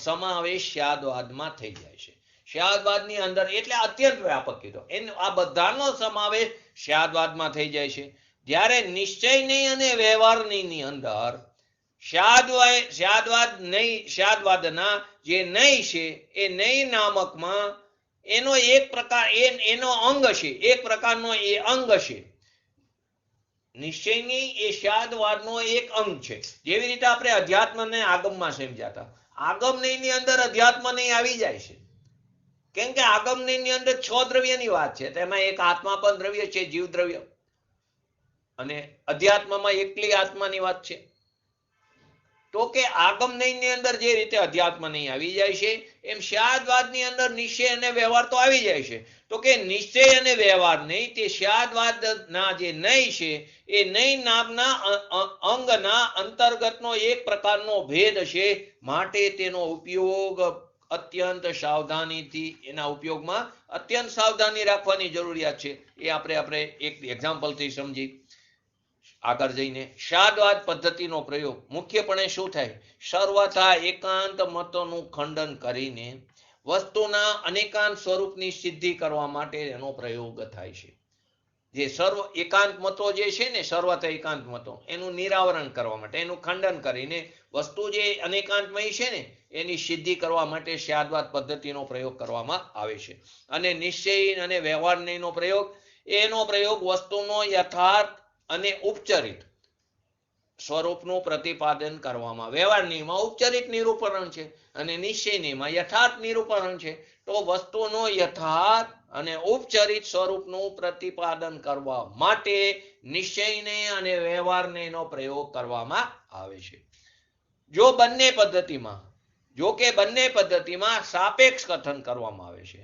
સમાવેશ સ્યાદવાદમાં થઈ જાય છે. સ્યાદવાદની અંદર એટલે અત્યંત વ્યાપક કીધો, આ બધાનો સમાવેશ સ્યાદવાદમાં થઈ જાય છે. જ્યારે નિશ્ચય નહીં અને વ્યવહાર નહીંની અંદર સ્યાદવાદના જે નહીં છે એ નહીં નામકમાં એનો એક પ્રકાર એનો અંગ છે, એક પ્રકારનો એ અંગ છે. નિશ્ચયની એ સ્યાદવાદનો એક અંગ છે. જેવી રીતે આપણે અધ્યાત્મને આગમમાં સમજ્યા હતા, આગમ નહીંની અંદર અધ્યાત્મ નહીં આવી જાય છે. કેમ કે આગમ નહીંની અંદર 6 દ્રવ્યની વાત છે, તેમાં એક આત્મા પણ દ્રવ્ય છે, જીવ દ્રવ્ય, અને અધ્યાત્મમાં એકલી આત્માની વાત છે. તો કે આગમ નયનની અંદર જે રીતે અધ્યાત્મ નહીં આવી જાય છે એમ શાદવાદની અંદર નિશ્ચય અને વ્યવહાર તો આવી જાય છે. તો કે નિશ્ચય અને વ્યવહાર નહીં તે શાદવાદના જે નય છે એ નય નામના અંગના અંતર્ગતનો એક પ્રકારનો ભેદ છે. માટે તેનો ઉપયોગ અત્યંત સાવધાનીથી એના ઉપયોગમાં અત્યંત સાવધાની રાખવાની જરૂરિયાત છે. એ આપણે એક એક્ઝામ્પલથી સમજી આગળ જઈને શાદવાદ પદ્ધતિનો પ્રયોગ મુખ્યપણે શું થાય? સર્વથા એકાંત મતોનું ખંડન કરીને વસ્તુના અનેકાંત સ્વરૂપની સિદ્ધિ કરવા માટે એનો પ્રયોગ થાય છે. જે સર્વ એકાંત મતો જે છે ને, સર્વથા એકાંત મતો, એનું નિરાવરણ કરવા માટે, એનું ખંડન કરીને વસ્તુ જે અનેકાંતમય છે ને એની સિદ્ધિ કરવા માટે શાદવાદ પદ્ધતિનો પ્રયોગ કરવામાં આવે છે. અને નિશ્ચય અને વ્યવહારનો પ્રયોગ, એનો પ્રયોગ વસ્તુનો યથાર્થ અને ઉપચરિત સ્વરૂપનું પ્રતિપાદન કરવામાં. વ્યવહારનીમાં ઉપચરિત નિરૂપણ છે અને નિશ્ચયનીમાં યથાર્થ નિરૂપણ છે. તો વસ્તુનો યથાર્થ અને ઉપચરિત સ્વરૂપનું પ્રતિપાદન કરવા માટે નિશ્ચયને અને વ્યવહારનો પ્રયોગ કરવામાં આવે છે. બંને પદ્ધતિમાં સાપેક્ષ કથન કરવામાં આવે છે.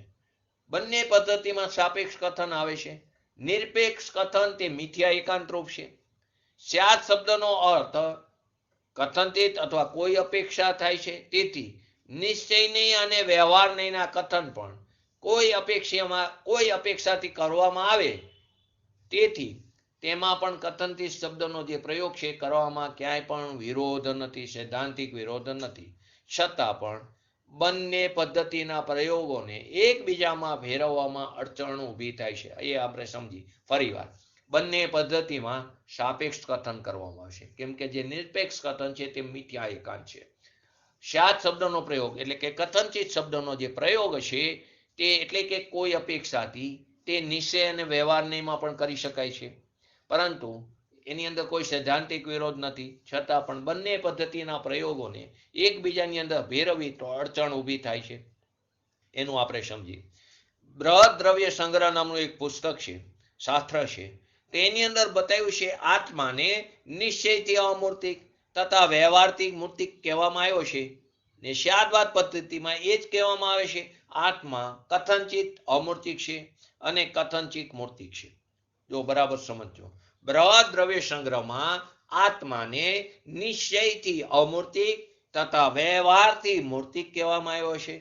બંને પદ્ધતિમાં સાપેક્ષ કથન આવે છે. નિરપેક્ષ કથન તે મિથ્યા એકાંત રૂપ છે. સ્યાદ શબ્દનો અર્થ કથનથી અથવા કોઈ અપેક્ષા થાય છે. તેથી નિશ્ચયની અને વ્યવહારના કથન પણ કોઈ અપેક્ષાથી કરવામાં આવે. તેથી તેમાં પણ કથનથી શબ્દનો જે પ્રયોગ છે કરવામાં ક્યાંય પણ વિરોધ નથી, સૈદ્ધાંતિક વિરોધ નથી. છતાં પણ બંને પદ્ધતિના પ્રયોગોને એકબીજામાં ભેરવવામાં અડચણ ઊભી થાય છે. એ આપણે સમજી ફરીવાર. બંને પદ્ધતિમાં સાપેક્ષ કથન કરવામાં આવશે, કેમ કે જે નિરપેક્ષ કથન છે તે મિથ્યા એકાંત છે. શાદ શબ્દનો પ્રયોગ એટલે કે કથનચિત શબ્દનો જે પ્રયોગ છે તે એટલે કે કોઈ અપેક્ષાથી તે નિશ્ચય અને વ્યવહારમાં પણ કરી શકાય છે, પરંતુ એની અંદર કોઈ સૈદ્ધાંતિક વિરોધ નથી. છતાં પણ બંને પદ્ધતિના પ્રયોગોને એકબીજાની અંદર ભેરવી તો અડચણ ઊભી થાય છે. એનું આપણે સમજીએ. બૃહદ દ્રવ્ય સંગ્રહ નામનું એક પુસ્તક છે, શાસ્ત્ર છે. તેની અંદર બતાવ્યું છે આત્માને નિશ્ચયથી અમૂર્તિક તથા વ્યવહારથી મૂર્તિક કહેવામાં આવ્યો છે. ને શાદવાદ પદ્ધતિમાં એ જ કહેવામાં આવે છે આત્મા કથનચિત અમૂર્તિક છે અને કથનચિત મૂર્તિક છે. જો બરાબર સમજો. બૃહદ દ્રવ્ય સંગ્રહમાં આત્માને નિશ્ચયથી અમૂર્તિક તથા વ્યવહારથી મૂર્તિક કહેવામાં આવ્યો છે.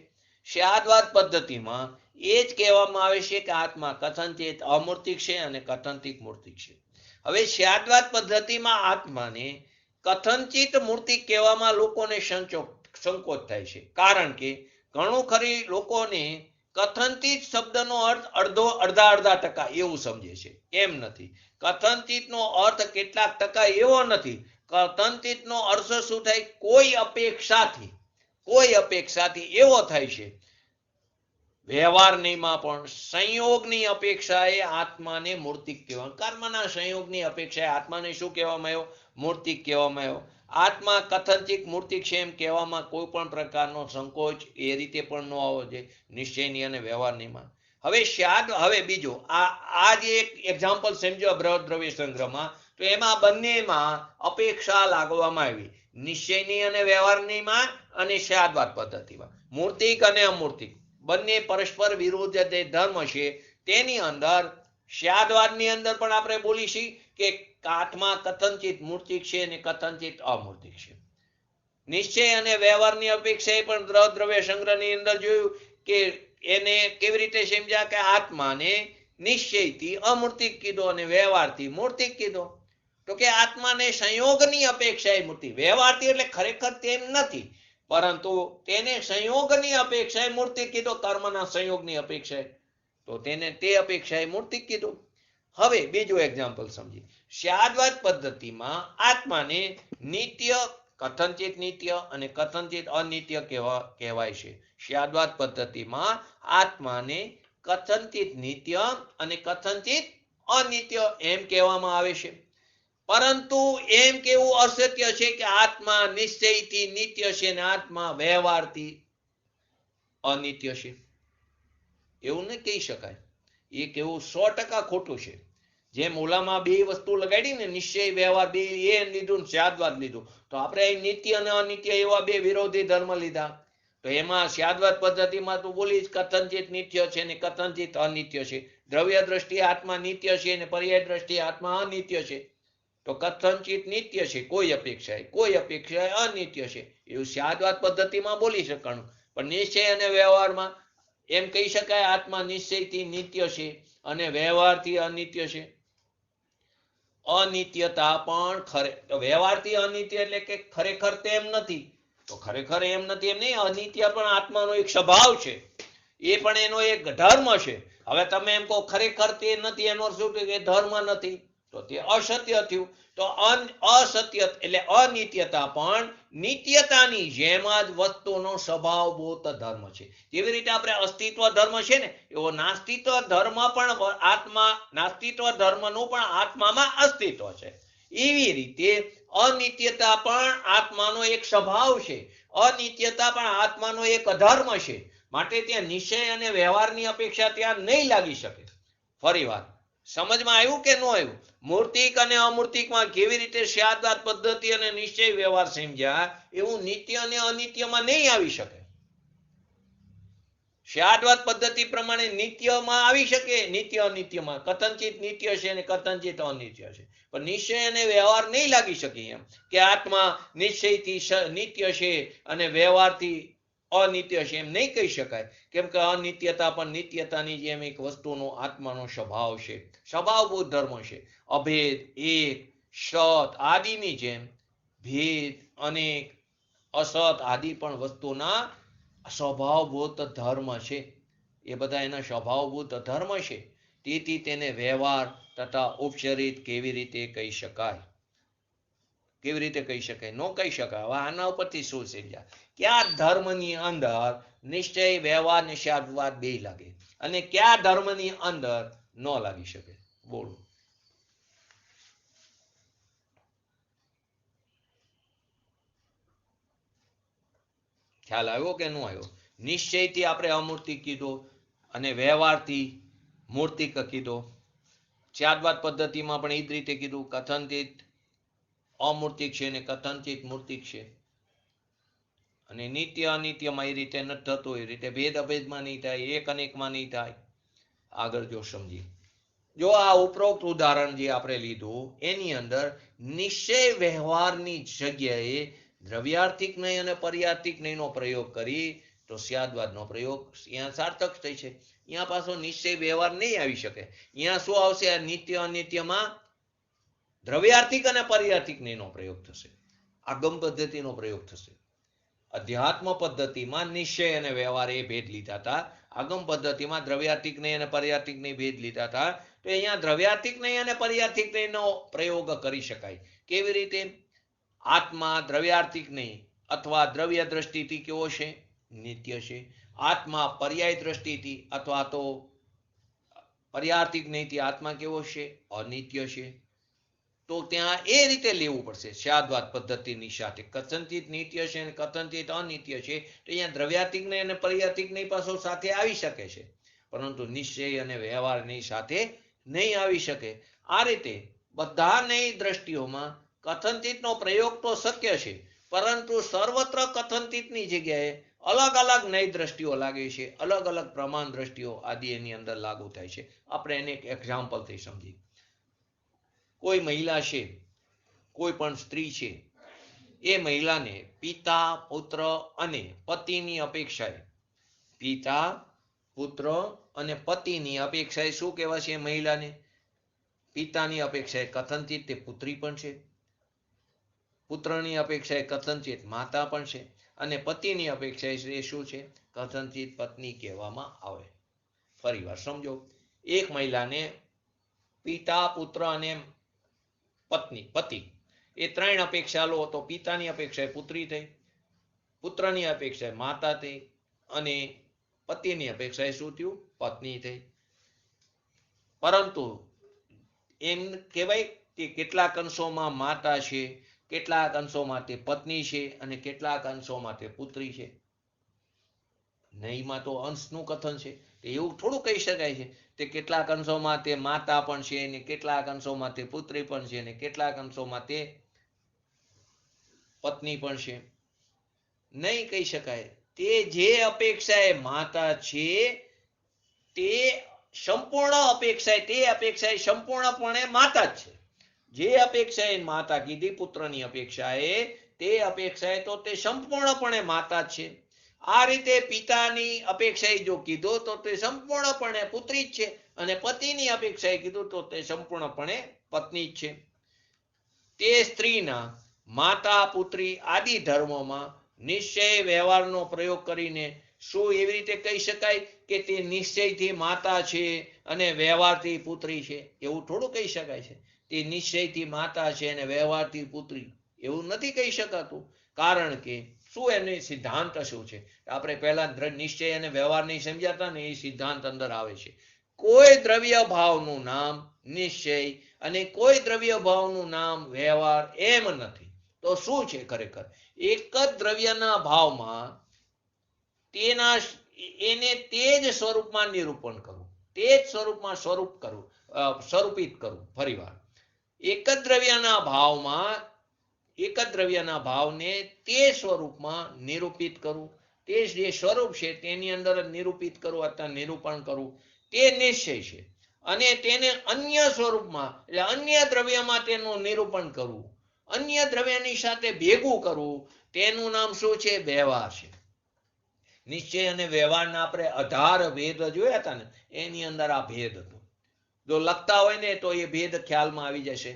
શાદવાદ પદ્ધતિમાં એ જ કહેવામાં આવે છે કે આત્મા કથનચિત અમૂર્તિક છે અને કથનચિત મૂર્તિક છે. હવે શાદવાદ પદ્ધતિમાં આત્માને કથનચિત મૂર્તિક કહેવામાં લોકોને સંકોચ થાય છે, કારણ કે ઘણું ખરી લોકોને કથનચિત શબ્દનો અર્થ અડધા ટકા એવું સમજે છે. એમ નથી. કથનચિતનો અર્થ કેટલાક ટકા એવો નથી. કથનચિતનો અર્થ શું થાય? કોઈ અપેક્ષાથી એવો થાય છે. વ્યવહારમાં પણ સંયોગની અપેક્ષાએ આત્માને મૂર્તિક કહેવામાં, કર્મના સંયોગની અપેક્ષાએ આત્માને શું કહેવામાં આવ્યો? મૂર્તિક કહેવામાં આવ્યો. આત્મા કથનચિત મૂર્તિક છે એમ કહેવામાં કોઈ પણ પ્રકારનો સંકોચ એ રીતે પણ ન આવવો જોઈએ નિશ્ચયની અને વ્યવહારનીમાં. હવે બીજો આ જે એક એક્ઝામ્પલ સમજો બૃહદ દ્રવ્ય સંગ્રહમાં, તો એમાં બંનેમાં અપેક્ષા લાગવામાં આવી. નિશ્ચયની અને વ્યવહારનીમાં અને શાદવાદ પદ્ધતિમાં મૂર્તિક અને અમૂર્તિક બંને પરસ્પર વિરુદ્ધ જે ધર્મ છે તેની અંદર શાદવાદની અંદર પણ આપણે બોલી છીએ કે આત્મા કથનચિત મૂર્તિક છે અને કથનચિત અમૂર્તિક છે. નિશ્ચય અને વ્યવહારની અપેક્ષાએ પણ બૃહદ દ્રવ્ય સંગ્રહની અંદર જોયું કે એને કેવી રીતે સમજ્યા કે આત્માને નિશ્ચયથી અમૂર્તિક કીધો અને વ્યવહારથી મૂર્તિક કીધો. તો કે આત્માને સંયોગની અપેક્ષાએ મૂર્તિ, વ્યવહારથી એટલે ખરેખર તેમ નથી, પરંતુ તેને સંયોગની અપેક્ષાએ મૂર્તિક કીધો, કર્મના સંયોગની અપેક્ષાએ, તો તેને તે અપેક્ષાએ મૂર્તિક કીધું. હવે બીજું એક્ઝામ્પલ સમજીએ. શાદવાદ પદ્ધતિમાં આત્માને નિત્ય, કથનચિત નિત્ય અને કથનચિત અનિત્ય કહેવાય છે. શાદવાદ પદ્ધતિમાં આત્માને કથનચિત નિત્ય અને કથનચિત અનિત્ય એમ કહેવામાં આવે છે. પરંતુ એમ કેવું અસત્ય છે કે આત્મા નિશ્ચયથી નિત્ય છે અને આત્મા વ્યવહારથી અનિત્ય છે. એવું નહીં કહી શકાય. એ કેવું 100% ખોટું છે. જેમ ઓલામાં બે વસ્તુ લગાડી ને નિશ્ચય વ્યવહાર બે એ લીધું ને સ્યાદવાદ લીધું, તો આપણે અહીં નિત્ય અને અનિત્ય એવા બે વિરોધી ધર્મ લીધા. તો એમાં સ્યાદવાદ પદ્ધતિમાં તો બોલીશ કથનચિત નિત્ય છે ને કથનચિત અનિત્ય છે. દ્રવ્ય દ્રષ્ટિએ આત્મા નિત્ય છે અને પર્યાય દ્રષ્ટિએ આત્મા અનિત્ય છે. તો કથનચિત નિત્ય છે કોઈ અપેક્ષાએ અનિત્ય છે, એવું સ્યાદવાદ પદ્ધતિમાં બોલી શકાણું. પણ નિશ્ચય અને વ્યવહારમાં એમ કહી શકાય આત્મા નિશ્ચયથી નિત્ય છે અને વ્યવહારથી અનિત્ય છે. અનિત્યતા પણ વ્યવહારથી અનિત્ય એટલે કે ખરેખર તેમ નથી. તો ખરેખર એમ નથી એમ નહીં, અનિત્ય પણ આત્માનો એક સ્વભાવ છે, એ પણ એનો એક ધર્મ છે. હવે તમે એમ કહો ખરેખર તે નથી, એનો શું કે ધર્મ નથી, તો તે અસત્ય થયું. તો અસત્ય એટલે અનિત્યતા પણ નિત્યતાની જેમ જ વસ્તુનો સ્વભાવભૂત ધર્મ છે. જેવી રીતે આપણે અસ્તિત્વ ધર્મ છે ને, એવો નાસ્તિત્વ ધર્મ પણ નાસ્તિત્વ ધર્મનું પણ આત્મામાં અસ્તિત્વ છે. એવી રીતે અનિત્યતા પણ આત્માનો એક સ્વભાવ છે, અનિત્યતા પણ આત્માનો એક ધર્મ છે. માટે ત્યાં નિશ્ચય અને વ્યવહારની અપેક્ષા ત્યાં નહીં લાગી શકે. ફરી વાત સમજમાં આવ્યું કે ન આવ્યું? મૂર્તિક અને અમૂર્તિકમાં કેવી રીતે સ્યાદવાદ પદ્ધતિ અને નિશ્ચય વ્યવહાર સમજ્યા, એવું નિત્ય અને અનિત્યમાં નહીં આવી શકે. સ્યાદવાદ પદ્ધતિ પ્રમાણે નિત્યમાં આવી શકે, નિત્ય અનિત્યમાં કથનચિત નિત્ય છે અને કથનચિત અનિત્ય છે. પણ નિશ્ચય અને વ્યવહાર નહીં લાગી શકે એમ કે આત્મા નિશ્ચયથી નિત્ય છે અને વ્યવહારથી અનિત્ય છે, એમ નહીં કહી શકાય. કેમ કે અનિત્યતા પણ નિત્યતાની જેમ એક વસ્તુનો આત્માનો સ્વભાવ છે, સ્વભાવભૂત ધર્મ છે. અભેદ, એક, સત આદિની જેમ ભેદ, અનેક, અસત આદિ પણ વસ્તુના સ્વભાવભૂત ધર્મ છે. એ બધા એના સ્વભાવભૂત ધર્મ છે. તેથી તેને વ્યવહાર તથા ઉપચરિત કેવી રીતે કહી શકાય? કેવી રીતે કહી શકાય? ન કહી શકાય. હવે આના ઉપરથી શું સમજ્યા કયા ધર્મની અંદર નિશ્ચય વ્યવહાર ને સ્યાદવાદ બે લાગે અને કયા ધર્મની અંદર ન લાગી શકે? બોલો. ખ્યાલ આવ્યો કે ન આવ્યો? નિશ્ચયથી આપણે અમૂર્તિક કીધો અને વ્યવહારથી મૂર્તિક કીધો. સ્યાદવાદ પદ્ધતિમાં પણ એ જ રીતે કીધું, કથનચિત અમૂર્તિક છે ને કથનચિત મૂર્તિક છે. અને નિત્ય અનિત્યમાં એ રીતે નથી થતું, એ રીતે ભેદ અભેદમાં નહીં થાય, એક અનેકમાં નહીં થાય. આગળ જો સમજી, જો આ ઉપરોક્ત ઉદાહરણ જે આપણે લીધું એની અંદર નિશ્ચય વ્યવહારની જગ્યાએ દ્રવ્યાર્થિક નહીં અને પર્યાર્થિક નહીંનો પ્રયોગ કરી તો સ્યાદવાદનો પ્રયોગ અહીંયા સાર્થક થઈ છે. અહીંયા પાછો નિશ્ચય વ્યવહાર નહીં આવી શકે. અહીંયા શું આવશે? નિત્ય અનિત્યમાં દ્રવ્યાર્થિક અને પર્યાર્થિક નહીંનો પ્રયોગ થશે, આગમ પદ્ધતિનો પ્રયોગ થશે. અધ્યાત્મ પદ્ધતિમાં નિશ્ચય અને વ્યવહાર એ ભેદ લીધા હતા, આગમ પદ્ધતિમાં દ્રવ્યાર્થિક નહીં અને પર્યાર્થિક નહીં ભેદ લીધા હતા. તો અહીંયા દ્રવ્યાર્થિક નહીં અને પર્યાર્થિક નહીંનો પ્રયોગ કરી શકાય. કેવી રીતે? આત્મા દ્રવ્યાર્થિક નહીં અથવા દ્રવ્ય દ્રષ્ટિથી કેવો છે? નિત્ય છે. આત્મા પર્યાય દ્રષ્ટિથી અથવા તો પર્યાર્થિક નહીંથી આત્મા કેવો છે? અનિત્ય છે. તો ત્યાં એ રીતે લેવું પડશે સ્યાદવાદ પદ્ધતિની સાથે. કથનચિત નિત્ય છે અને કથનચિત અનિત્ય છે, તો અહીંયા દ્રવ્યાર્થિક નહીં અને પર્યાર્થિક નહીં પાછો સાથે આવી શકે છે, પરંતુ નિશ્ચય અને વ્યવહારની સાથે નહીં આવી શકે. આ રીતે બધા નહીં દ્રષ્ટિઓમાં કથનચિતનો પ્રયોગ તો શક્ય છે, પરંતુ સર્વત્ર કથનચિતની જગ્યાએ અલગ અલગ નય દ્રષ્ટિઓ લાગે છે, અલગ અલગ પ્રમાણ દ્રષ્ટિઓ આદિ એની અંદર લાગુ થાય છે. આપણે એને એક એક્ઝામ્પલથી સમજી. કોઈ મહિલા છે, કોઈ પણ સ્ત્રી છે, એ મહિલાને પિતા, પુત્ર અને પતિની અપેક્ષાએ, પિતા, પુત્ર અને પતિની અપેક્ષાએ શું કહેવાય છે? મહિલાને પિતાની અપેક્ષાએ કથનચિત તે પુત્રી પણ છે, પુત્રની અપેક્ષાએ કથનચિત માતા પણ છે, અને પતિની અપેક્ષાએ શું છે? કથનચિત પત્ની કહેવામાં આવે. ફરી વાર સમજો. એક મહિલાને પિતા, પુત્ર અને પતિ એ ત્રણ અપેક્ષા લો તો પિતાની અપેક્ષાએ પુત્રી થઈ, પુત્રની અપેક્ષાએ માતા થઈ અને પતિની અપેક્ષાએ શું થયું? પત્ની થઈ. પરંતુ એમ કહેવાય કે કેટલાક અંશોમાં માતા છે, કેટલાક અંશોમાં તે પત્ની છે અને કેટલાક અંશોમાં તે પુત્રી છે. નહીંમાં તો અંશનું કથન છે. એવું થોડું કહી શકાય છે તે કેટલાક અંશોમાં તે માતા પણ છે ને કેટલાક અંશોમાં તે પુત્રી પણ છે ને કેટલાક અંશોમાં તે પત્ની પણ છે, નહીં કહી શકાય. તે જે અપેક્ષાએ માતા છે તે સંપૂર્ણ અપેક્ષાએ સંપૂર્ણપણે માતા જ છે. જે અપેક્ષાએ માતા કીધી પુત્રની અપેક્ષાએ, તે અપેક્ષાએ તો તે સંપૂર્ણપણે માતા જ છે. આ રીતે પિતાની અપેક્ષાએ જો કીધો તો તે સંપૂર્ણપણે પુત્રી જ છે, અને પતિની અપેક્ષાએ કીધું તો તે સંપૂર્ણપણે પત્ની જ છે. તે સ્ત્રીના માતા પુત્રી આદિ ધર્મોમાં નિશ્ચય વ્યવહારનો પ્રયોગ કરીને શું એવી રીતે કહી શકાય કે તે નિશ્ચયથી માતા છે અને વ્યવહારથી પુત્રી છે? એવું થોડું કહી શકાય છે. તે નિશ્ચયથી માતા છે અને વ્યવહારથી પુત્રી, એવું નથી કહી શકાતું. કારણ કે શું એનો સિદ્ધાંત શું છે? આપણે પહેલા નિશ્ચય અને વ્યવહાર નહીં સમજ્યા હતા ને, એ સિદ્ધાંત અંદર આવે છે. કોઈ દ્રવ્ય ભાવનું નામ નિશ્ચય અને કોઈ દ્રવ્ય ભાવનું નામ વ્યવહાર એમ નથી. તો શું છે ખરેખર? એક જ દ્રવ્યના ભાવમાં એને તે જ સ્વરૂપમાં નિરૂપણ કરવું, તે જ સ્વરૂપમાં સ્વરૂપિત કરવું. ફરીવાર, એક જ દ્રવ્યના ભાવને તે સ્વરૂપમાં નિરૂપિત કરવું, તે જે સ્વરૂપ છે તેની અંદર નિરૂપિત કરવું અથવા નિરૂપણ કરવું, તે નિશ્ચય છે. અને તેને અન્ય સ્વરૂપમાં એટલે અન્ય દ્રવ્યમાં તેનું નિરૂપણ કરવું, અન્ય દ્રવ્યની સાથે ભેગું કરવું, તેનું નામ શું છે? વ્યવહાર છે. નિશ્ચય અને વ્યવહારના આપણે 18 ભેદ જોયા હતા ને, એની અંદર આ ભેદ હતો. જો લખતા હોય ને તો એ ભેદ ખ્યાલમાં આવી જશે.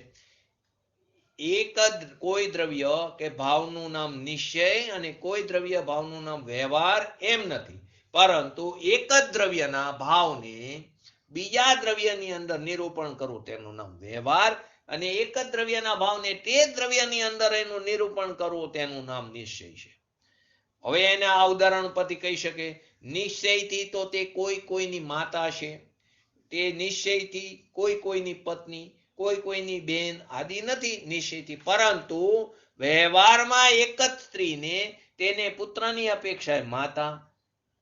એક જ કોઈ દ્રવ્ય કે ભાવનું નામ નિશ્ચય અને કોઈ દ્રવ્ય ભાવનું નામ વ્યવહાર એમ નથી, પરંતુ એક જ દ્રવ્યના ભાવને બીજા દ્રવ્યની અંદર નિરૂપણ કરવું તેનું નામ વ્યવહાર, અને એક જ દ્રવ્યના ભાવને તે જ દ્રવ્યની અંદર એનું નિરૂપણ કરવું તેનું નામ નિશ્ચય છે. હવે એને આ ઉદાહરણ પરથી કહી શકે, નિશ્ચયથી તો તે કોઈની માતા છે, તે નિશ્ચયથી કોઈની પત્ની, કોઈની બેન આદિ નથી નિશ્ચયથી. પરંતુ વ્યવહારમાં એક જ સ્ત્રીને તેને પુત્રની અપેક્ષાએ માતા,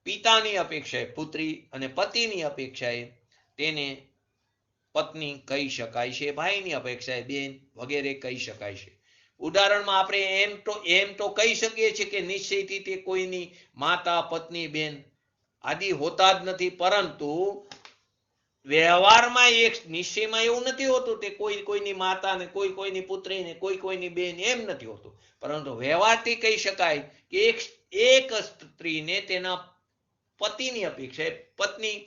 પિતાની અપેક્ષાએ પુત્રી અને પતિની અપેક્ષાએ તેને પત્ની કહી શકાય છે, ભાઈની અપેક્ષાએ બેન વગેરે કહી શકાય છે. ઉદાહરણમાં આપણે એમ તો કહી શકીએ છીએ કે નિશ્ચયથી તે કોઈની માતા, પત્ની, બેન આદિ હોતા જ નથી. પરંતુ વ્યવહારમાં એક નિશ્ચયમાં એવું નથી હોતું તે કોઈની માતા ને કોઈની પુત્રી ને કોઈની બેન એમ નથી હોતું. પરંતુ વ્યવહારથી કહી શકાય કે એક સ્ત્રીને તેના પતિની અપેક્ષાએ પત્ની,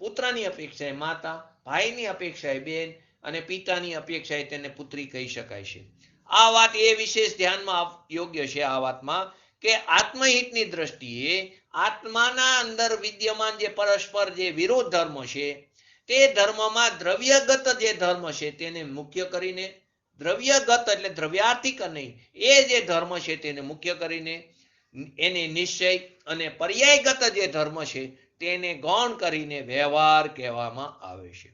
પુત્રની અપેક્ષાએ માતા, ભાઈની અપેક્ષાએ બેન અને પિતાની અપેક્ષાએ તેને પુત્રી કહી શકાય છે. આ વાત એ વિશેષ ધ્યાનમાં યોગ્ય છે આ વાતમાં કે આત્મહિતની દ્રષ્ટિએ આત્માના અંદર વિદ્યમાન જે પરસ્પર જે વિરોધ ધર્મ છે, તે ધર્મમાં દ્રવ્યગત જે ધર્મ છે તેને મુખ્ય કરીને, દ્રવ્યગત એટલે દ્રવ્યાર્થિક નહીં, એ જે ધર્મ છે તેને મુખ્ય કરીને એને નિશ્ચય, અને પર્યાયગત જે ધર્મ છે તેને ગૌણ કરીને વ્યવહાર કહેવામાં આવે છે.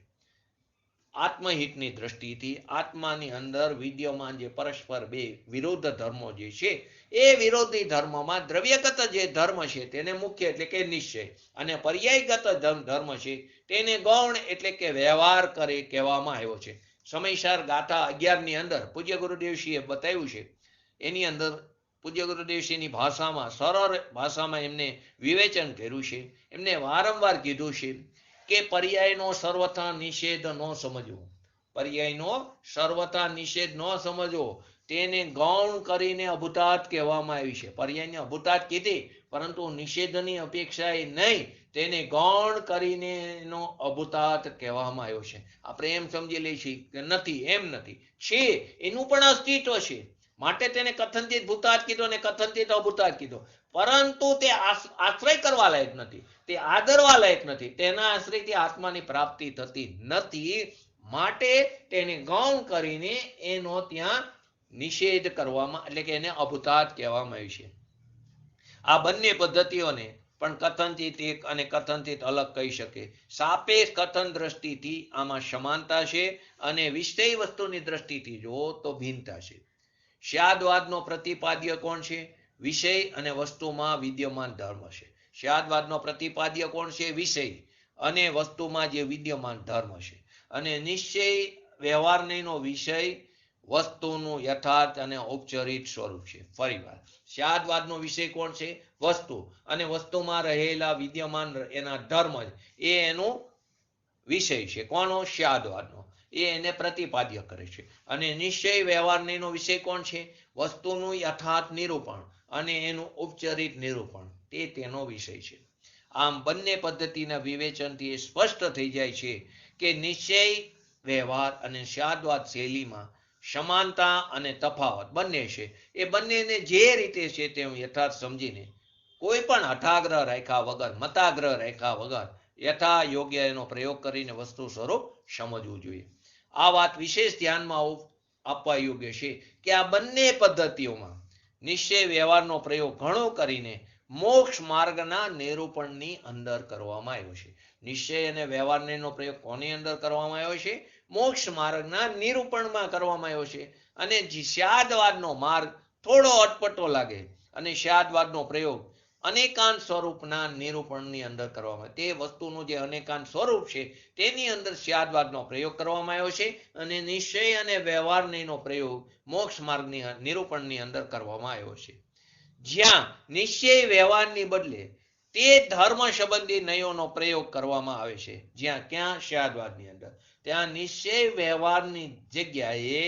આત્મહિતની દ્રષ્ટિથી આત્માની અંદર વિદ્યમાન જે પરસ્પર બે વિરોધ ધર્મો જે છે, એ વિરોધી ધર્મમાં દ્રવ્યગત જે ધર્મ છે તેને મુખ્ય એટલે કે નિશ્ચય, અને પર્યાયગત ધર્મ છે તેને ગૌણ એટલે કે વ્યવહાર કહેવામાં આવ્યો છે. સમયસાર ગાથા 11 ની અંદર પૂજ્ય ગુરુદેવશ્રીએ બતાવ્યું છે. એની અંદર પૂજ્ય ગુરુદેવશ્રીની ભાષામાં, સરળ ભાષામાં એમને વિવેચન કર્યું છે. એમને વારંવાર કીધું છે કે પર્યાયનો સર્વથા નિષેધ ન સમજવો, પર્યાયનો સર્વથા નિષેધ ન સમજવો, તેને ગૌણ કરીને અભૂતાર્થ કહેવામાં આવી છે. પર્યાયને અભૂતાર્થ કીધી, પરંતુ નિષેધની અપેક્ષાએ નહીં, તેને ગૌણ કરીને એનો અભૂતાર્થ કહેવામાં આવ્યો છે. આપણે એમ સમજી લઈએ છીએ કે નથી, એમ નથી, છે, એનું પણ અસ્તિત્વ છે, માટે તેને કથનથી ભૂતાર્થ કીધો અને કથનથી અભૂતાર્થ કીધો. પરંતુ તે આશ્રય કરવા લાયક નથી, તે આદરવા લાયક નથી, તેના આશ્રયથી આત્માની પ્રાપ્તિ થતી નથી. માટે તેને ગૌણ કરીને એનો ત્યાં નિષેધ કરવામાં એટલે કે એને અભૂતાર્થ કહેવામાં આવ્યું છે. આ બંને પદ્ધતિઓને પણ કથનથી એક અને કથનથી અલગ કહી શકે. સાપેક્ષ કથન દ્રષ્ટિથી આમાં સમાનતા છે, અને વિષય વસ્તુની દ્રષ્ટિથી જો તો ભિન્નતા છે. સ્યાદવાદનો પ્રતિપાદ્ય કોણ છે? વિષય અને વસ્તુમાં વિદ્યમાન ધર્મ છે. સ્યાદવાદનો પ્રતિપાદ્ય કોણ છે? વિષય. અને વસ્તુમાં જે વિદ્યમાન ધર્મ છે. અને નિશ્ચય વ્યવહારનો વિષય વસ્તુનું યથાર્થ અને ઔપચારિક સ્વરૂપ છે. ફરીવાર સ્યાદવાદનો વિષય કોણ છે? વસ્તુ. અને વસ્તુમાં રહેલા વિદ્યમાન એના ધર્મ એ એનું વિષય છે. કોનો? સ્યાદવાદનો. એ એને પ્રતિપાદ્ય કરે છે. અને નિશ્ચય વ્યવહારનો વિષય કોણ છે? વસ્તુનું યથાર્થ નિરૂપણ અને એનું ઔપચારિક નિરૂપણ તે તેનો વિષય છે. આમ બંને પદ્ધતિના વિવેચનથી એ સ્પષ્ટ થઈ જાય છે કે નિશ્ચય વ્યવહાર અને સ્યાદવાદ શૈલીમાં સમાનતા અને તફાવત બંને છે. એ બંનેને જે રીતે છે તે યથાર્થ સમજીને કોઈ પણ હઠાગ્રહ રાખ્યા વગર, મતાગ્રહ રાખ્યા વગર યથા યોગ્ય એનો પ્રયોગ કરીને વસ્તુ સ્વરૂપ સમજવું જોઈએ. આ વાત વિશેષ ધ્યાનમાં આપવા યોગ્ય છે કે આ બંને પદ્ધતિઓમાં નિશ્ચય વ્યવહારનો પ્રયોગ ઘણો કરીને મોક્ષ માર્ગના નિરૂપણની અંદર કરવામાં આવ્યો છે. નિશ્ચય અને વ્યવહારનો પ્રયોગ કોની અંદર કરવામાં આવ્યો છે? મોક્ષ માર્ગના નિરૂપણમાં કરવામાં આવ્યો છે. અને સ્યાદવાદનો માર્ગ થોડો અટપટો લાગે અને સ્યાદવાદનો પ્રયોગ અનેકાંત સ્વરૂપના નિરૂપણની અંદર કરવામાં, તે વસ્તુનું જે અનેકાંત સ્વરૂપ છે તેની અંદર સ્યાદવાદનો પ્રયોગ કરવામાં આવ્યો છે. અને નિશ્ચય અને વ્યવહારનો પ્રયોગ મોક્ષ માર્ગની નિરૂપણની અંદર કરવામાં આવ્યો છે. જ્યાં નિશ્ચય વ્યવહારની બદલે તે ધર્મ સંબંધી નયોનો પ્રયોગ કરવામાં આવે છે, જ્યાં ક્યાં? સ્યાદવાદની અંદર. ત્યાં નિશ્ચય વ્યવહારની જગ્યાએ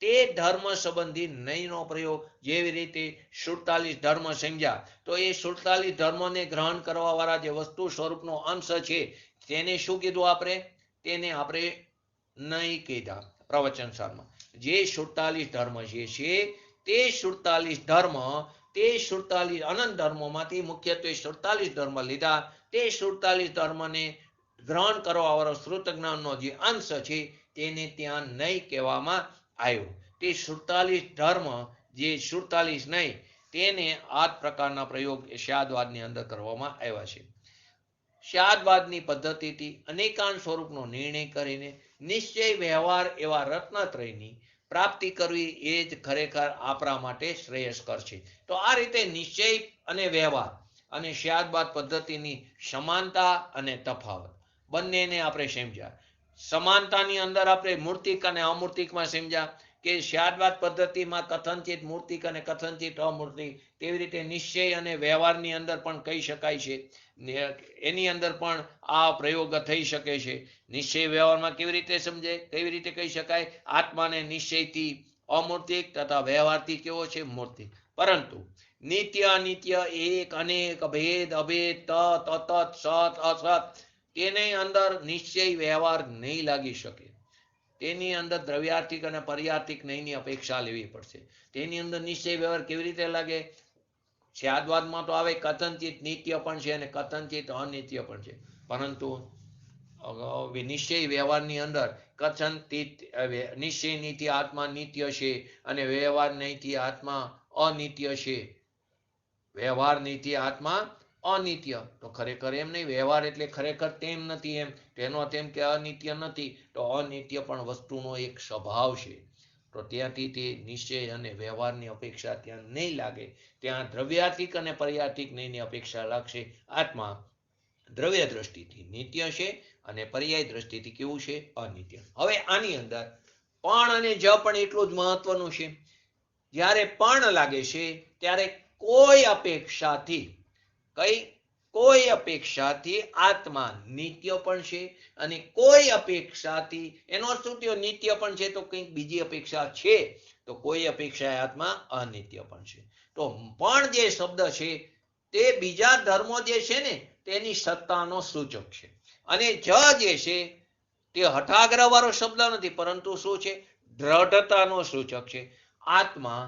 તે ધર્મ સંબંધી નયનો પ્રયોગ, જેવી રીતે 47 ધર્મ સમજ્યા તો એ 47 ધર્મોને ગ્રહણ કરવા વાળા જે વસ્તુ સ્વરૂપનો અંશ છે તેને શું કીધું આપણે? તેને આપણે નહીં કીધા પ્રવચન સારમાં. જે 47 ધર્મ છે તે 47 ધર્મ, તે 47 અનંત ધર્મોમાંથી મુખ્યત્વે 47 ધર્મ લીધા. તે 47 ધર્મને ગ્રહણ કરવા વાળો શ્રુત જ્ઞાનનો જે અંશ છે તેને ત્યાં નહીં કહેવામાં આવ્યો. તે 47 ધર્મ, જે 47 નહીં, તેને આ પ્રકારના પ્રયોગ સ્યાદવાદની અંદર કરવામાં આવ્યા છે. સ્યાદવાદની પદ્ધતિથી અનેકાંત સ્વરૂપનો નિર્ણય કરીને નિશ્ચય વ્યવહાર એવા રત્નત્રયની પ્રાપ્તિ કરવી એ જ ખરેખર આપણા માટે શ્રેયસ્કર છે. તો આ રીતે નિશ્ચય અને વ્યવહાર અને સ્યાદવાદ પદ્ધતિની સમાનતા અને તફાવત બંનેને આપણે સમજ્યા. સમાનતાની અંદર આપણે મૂર્તિક અને અમૂર્તિકમાં સમજ્યા કે સ્યાદવાદ પદ્ધતિમાં કથનચિત મૂર્તિક અને કથનચિત અમૂર્તિક, તેવી રીતે નિશ્ચય અને વ્યવહારની અંદર પણ કહી શકાય છે. એની અંદર પણ આ પ્રયોગ થઈ શકે છે. નિશ્ચય વ્યવહારમાં કેવી રીતે સમજે, કેવી રીતે કહી શકાય? આત્માને નિશ્ચયથી અમૂર્તિક તથા વ્યવહારથી કેવો છે? મૂર્તિક. પરંતુ નિત્ય અનિત્ય, એક અનેક, ભેદ અભેદ, તત અતત, સત અસત, તેની અંદર નિશ્ચય વ્યવહાર નહીં લાગી શકે. તેની અંદર દ્રવ્યાર્થિક અને પર્યાર્થિક નહીંની અપેક્ષા લેવી પડશે. તેની અંદર નિશ્ચય વ્યવહાર કેવી રીતે લાગે? સ્યાદવાદમાં તો આવે કથનચિત નિત્ય પણ છે અને કથનચિત અનિત્ય પણ છે. પરંતુ નિશ્ચય વ્યવહારની અંદર કથનચિત નિશ્ચયનીથી આત્મા નિત્ય છે અને વ્યવહાર નહીંથી આત્મા અનિત્ય છે. વ્યવહાર નહીંથી આત્મા અનિત્ય. તો ખરેખર એમ નહીં, વ્યવહાર એટલે ખરેખર તેમ નથી એમ, તેનો અર્થ એમ કે અનિત્ય નથી. તો અનિત્ય પણ વસ્તુનો એક સ્વભાવ છે. તો ત્યાંથી તે નિશ્ચય અને વ્યવહારની અપેક્ષા ત્યાં નહીં લાગે. ત્યાં દ્રવ્યાર્થિક અને પર્યાર્થિક નહીંની અપેક્ષા લાગશે. આત્મા દ્રવ્ય દ્રષ્ટિથી નિત્ય છે અને પર્યાય દ્રષ્ટિથી કેવું છે? અનિત્ય. હવે આની અંદર પણ અને જ પણ એટલું જ મહત્વનું છે. જ્યારે પણ લાગે છે ત્યારે કોઈ અપેક્ષાથી આત્મા નિત્ય પણ છે અને કોઈ અપેક્ષાથી, એનો અર્થ શું થયો? નિત્ય પણ છે તો કંઈક બીજી અપેક્ષા છે, તો કોઈ અપેક્ષા આત્મા અનિત્ય પણ છે. તો પણ જે શબ્દ છે તે બીજા ધર્મો જે છે ને તેની સત્તાનો સૂચક છે. અને જ જે છે તે હઠાગ્રહ વાળો શબ્દ નથી, પરંતુ શું છે? દ્રઢતાનો સૂચક છે. આત્મા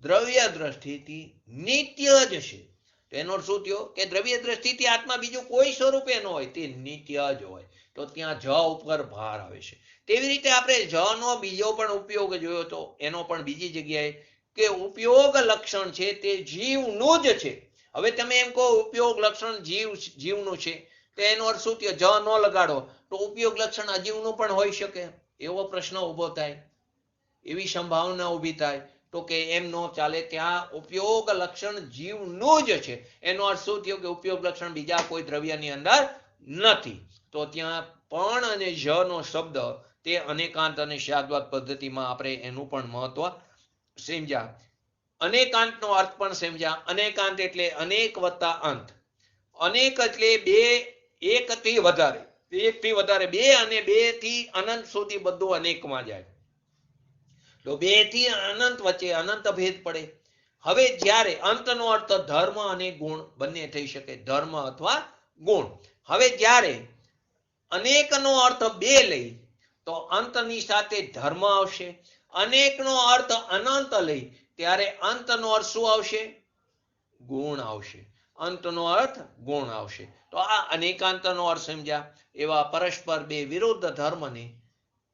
દ્રવ્ય દ્રષ્ટિથી નિત્ય જ છે. તેનો શું થયો? કે દ્રવ્ય દ્રષ્ટિથી આત્મા બીજું કોઈ સ્વરૂપે ન હોય, તે નિત્ય જ હોય. તો ત્યાં જ ઉપર ભાર આવે છે. તેવી રીતે આપણે જ નો બીજો પણ ઉપયોગ જોયો તો, એનો પણ બીજી જગ્યાએ કે ઉપયોગ લક્ષણ છે તે જીવનું જ છે. હવે તમે એમ કહો ઉપયોગ લક્ષણ જીવનું છે, તો એનો અર્થ શું થયો? જ ન લગાડો તો ઉપયોગ લક્ષણ અજીવનું પણ હોઈ શકે, એવો પ્રશ્ન ઉભો થાય, એવી સંભાવના ઊભી થાય. તો કે એમ ન ચાલે, ત્યાં ઉપયોગ લક્ષણ જીવનું જ છે. એનો અર્થ શું થયો? કે ઉપયોગ લક્ષણ બીજા કોઈ દ્રવ્યની અંદર નથી. તો ત્યાં પણ અને જ નો શબ્દ તે અનેકાંત અને શાદ્વાદ પદ્ધતિમાં આપણે એનું પણ મહત્વ સમજ્યા. અનેકાંતનો અર્થ પણ સમજ્યા. અનેકાંત એટલે અનેક વત્તા અંત. અનેક એટલે બે, એકથી વધારે, એકથી વધારે, બે અને બે થી અનંત સુધી બધું અનેકમાં જાય. તો બે થી અનંત વચ્ચે અનંત ભેદ પડે. હવે જ્યારે અંતનો અર્થ ધર્મ અને ગુણ બંને થઈ શકે, ધર્મ અથવા ગુણ. હવે જ્યારે અનેકનો અર્થ બે લઈ તો અંતની સાથે ધર્મ આવશે. અનેકનો અર્થ અનંત લઈ ત્યારે અંતનો અર્થ શું આવશે? ગુણ આવશે. અંતનો અર્થ ગુણ આવશે. તો આ અનેકાંતનો અર્થ સમજ્યા. એવા પરસ્પર બે વિરુદ્ધ ધર્મને,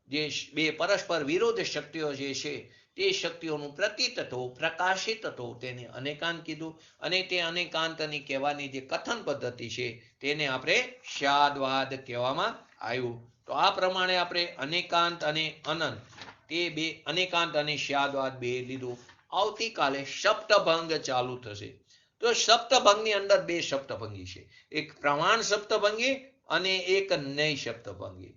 જે બે પરસ્પર વિરુદ્ધ શક્તિઓ જે છે તે શક્તિઓનું પ્રતીત થવું, પ્રકાશિત થવું, તેને અનેકાંત કીધું. અને તે અનેકાંતની કહેવાની જે કથન પદ્ધતિ છે તેને આપણે શાદ્વાદ કહેવામાં આવ્યું. તો આ પ્રમાણે આપણે અનેકાંત અને અનંત તે બે, અનેકાંત અને શાદ્વાદ બે લીધું. આવતીકાલે સપ્તભંગ ચાલુ થશે. તો સપ્તભંગની અંદર બે સપ્તભંગી છે, એક પ્રમાણ સપ્તભંગી અને એક નય સપ્તભંગી.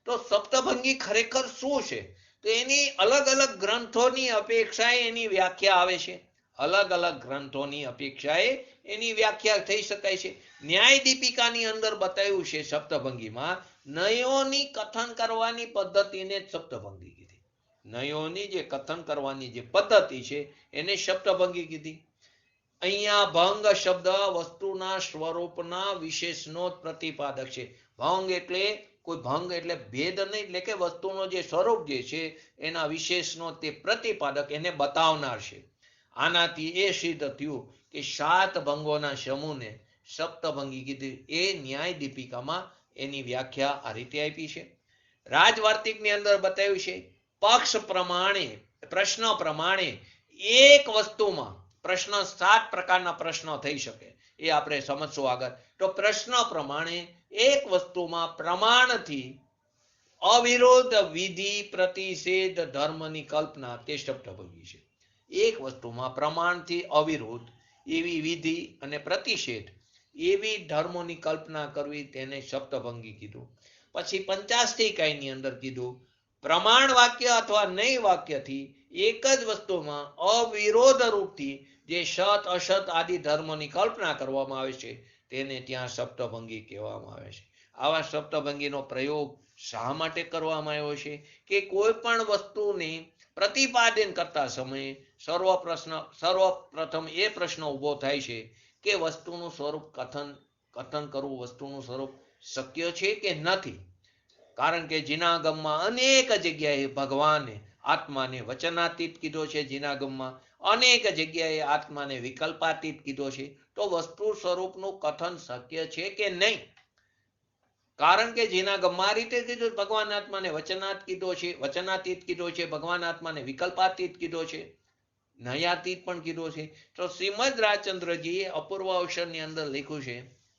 તો સપ્તભંગી ખરેખર શું છે? તો એની અલગ અલગ ગ્રંથોની અપેક્ષાએ એની વ્યાખ્યા આવે છે. અલગ અલગ ગ્રંથોની અપેક્ષાએ એની વ્યાખ્યા થઈ શકાય છે. ન્યાય દીપિકાની અંદર બતાવ્યું છે સપ્તભંગીમાં નયોની કથન કરવાની પદ્ધતિને સપ્તભંગી કીધી. નયોની જે કથન કરવાની જે પદ્ધતિ છે એને સપ્તભંગી કીધી. અહીંયા ભંગ શબ્દ વસ્તુના સ્વરૂપના વિશેષનો પ્રતિપાદક છે. ભંગ એટલે કોઈ ભંગ એટલે ભેદ નહીં, એટલે કે વસ્તુનો જે સ્વરૂપ જે છે એના વિશેષનો તે પ્રતિપાદક, એને બતાવનાર છે. આનાથી એ સિદ્ધ થયું કે સાત ભંગોના સમૂહને સપ્તભંગી કીધી. એ ન્યાય દીપિકામાં એની વ્યાખ્યા આ રીતે આપી છે. રાજવાર્તિકની અંદર બતાવ્યું છે પક્ષ પ્રમાણે, પ્રશ્ન પ્રમાણે એક વસ્તુમાં પ્રશ્ન, 7 પ્રકારના પ્રશ્નો થઈ શકે, એ આપણે સમજશું આગળ. તો પ્રશ્ન પ્રમાણે એક વસ્તુમાં પ્રમાણથી અવિરોધ વિધિ પ્રતિષેધ ધર્મની કલ્પના તે સપ્તભંગી છે. એક વસ્તુમાં પ્રમાણથી અવિરોધ એવી વિધિ અને પ્રતિષેધ એવી ધર્મોની કલ્પના કરવી, તેને સપ્તભંગી કીધું. પછી પંચાષ્ટિકાયની અંદર કીધું પ્રમાણ વાક્ય અથવા નય વાક્યથી એક જ વસ્તુમાં અવિરોધ રૂપથી જે સત અસત આદિ ધર્મોની કલ્પના કરવામાં આવે છે તેને ત્યાં સપ્તભંગી કહેવામાં આવે છે. આવા સપ્તભંગીનો પ્રયોગ શા માટે કરવામાં આવ્યો છે? કે કોઈ પણ વસ્તુને પ્રતિપાદન કરતા સમયે સર્વપ્રથમ એ પ્રશ્ન ઊભો થાય છે કે વસ્તુનું સ્વરૂપ કથન કરવું, વસ્તુનું સ્વરૂપ શક્ય છે કે નથી. કારણ કે જીનાગમમાં અનેક જગ્યાએ ભગવાને આત્માને વચનાતીત કીધો છે. જીનાગમમાં અનેક જગ્યાએ આત્માને વિકલ્પાતીત કીધો છે. તો વસ્તુ સ્વરૂપનું કથન શક્ય છે કે નહીં? કારણ કે જીનાગમમાં આ રીતે કીધું, ભગવાન આત્માને વચનાત કીધો છે, વચનાતીત કીધો છે, ભગવાન આત્માને વિકલ્પાતીત કીધો છે, નયાતીત પણ કીધો છે. તો શ્રીમદ રાજચંદ્રજીએ અપૂર્વ અવસરની અંદર લખ્યું છે.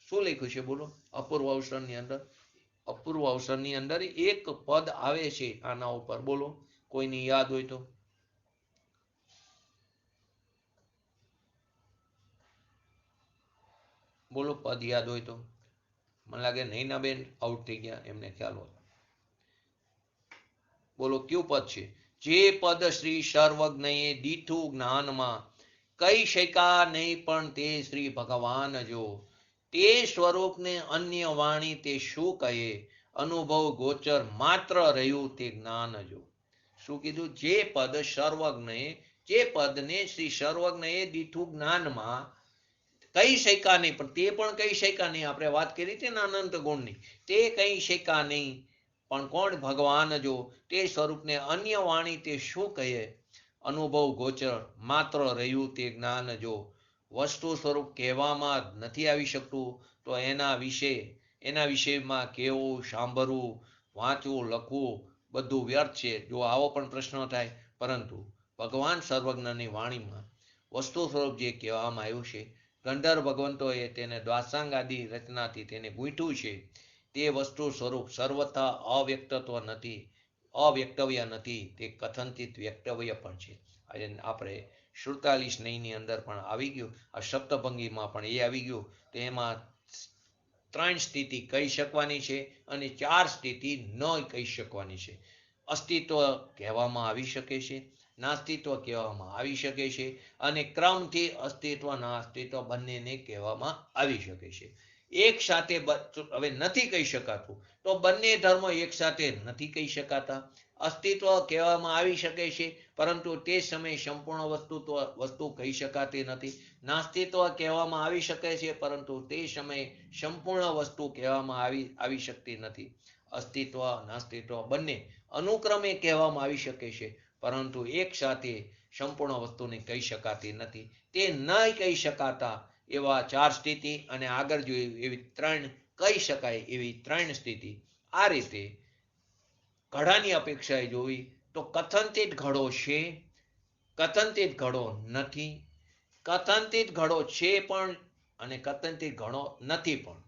શું લખ્યું છે બોલો? અપૂર્વ અવસરની અંદર, અપૂર્વ અવસરની અંદર એક પદ આવે છે આના ઉપર, બોલો કોઈની યાદ હોય તો. બોલો પદ યાદ હોય તો. મને લાગે નૈનાબેન આઉટ થઈ ગયા, એમને ખ્યાલ હોય. બોલો કયું પદ છે? જે પદ શ્રી સર્વજ્ઞએ દીઠું જ્ઞાનમાં કઈ શકા નહીં પણ તે શ્રી ભગવાન જો તે સ્વરૂપને અન્ય વાણી તે શું કહે અનુભવ ગોચર માત્ર રહ્યું તે જ્ઞાન જો. શું કીધું? જે પદ સર્વજ્ઞએ, જે પદને શ્રી સર્વજ્ઞએ દીઠું જ્ઞાનમાં કઈ શકા નહીં, પણ તે પણ કઈ શકા નહીં. આપણે વાત કરી હતી ને અનંત ગુણની, તે કઈ શકા નહીં પણ કોણ? ભગવાન જો તે સ્વરૂપને અન્ય વાણી તે શું કહે અનુભવ ગોચર માત્ર રહ્યું તે જ્ઞાન જો. વસ્તુ સ્વરૂપ કહેવામાં નથી આવી શકતું તો એના વિષયમાં કહેવું, સાંભળવું, વાંચવું, લખવું બધું વ્યર્થ છે જો આવો પણ પ્રશ્ન થાય. પરંતુ ભગવાન સર્વજ્ઞની વાણીમાં વસ્તુ સ્વરૂપ જે કહેવામાં આવ્યું છે, ગંધર્વ ભગવંતોએ તેને દ્વાસાંગ આદિ રચનાથી તેને ગૂંથ્યું છે, તે વસ્તુ સ્વરૂપ સર્વથા અવ્યક્તત્વ નથી, અવ્યક્તવ્ય નથી, તે કથનથી વ્યક્તવ્ય પણ છે. આપણે 47 નયની અંદર પણ આવી ગયું, આ સપ્તભંગીમાં પણ એ આવી ગયું. તો એમાં ત્રણ સ્થિતિ કહી શકવાની છે અને ચાર સ્થિતિ ન કહી શકવાની છે. અસ્તિત્વ કહેવામાં આવી શકે છે, નાસ્તિત્વ કહેવામાં આવી શકે છે અને ક્રમથી અસ્તિત્વ નાસ્તિત્વ બંનેને કહેવામાં આવી શકે છે. એક સાથે હવે નથી કહી શકાતું તો બંને ધર્મો એક સાથે નથી કહી શકાતા. અસ્તિત્વ કહેવામાં આવી શકે છે પરંતુ તે સમયે સંપૂર્ણ વસ્તુ કહી શકાતી નથી. નાસ્તિત્વ કહેવામાં આવી શકે છે પરંતુ તે સમયે સંપૂર્ણ વસ્તુ કહેવામાં આવી શકતી નથી. અસ્તિત્વ નાસ્તિત્વ બંને અનુક્રમે કહેવામાં આવી શકે છે પરંતુ એક સાથે સંપૂર્ણ વસ્તુને કહી શકાતી નથી. તે ન કહી શકાતા એવા ચાર સ્થિતિ અને આગળ જોયું એવી ત્રણ કહી શકાય એવી ત્રણ સ્થિતિ. આ રીતે ઘડાની અપેક્ષાએ જોઈ તો કથનથી ઘડો છે, કથનથી ઘડો નથી, કથનથી ઘડો છે પણ અને કથનથી ઘડો નથી પણ.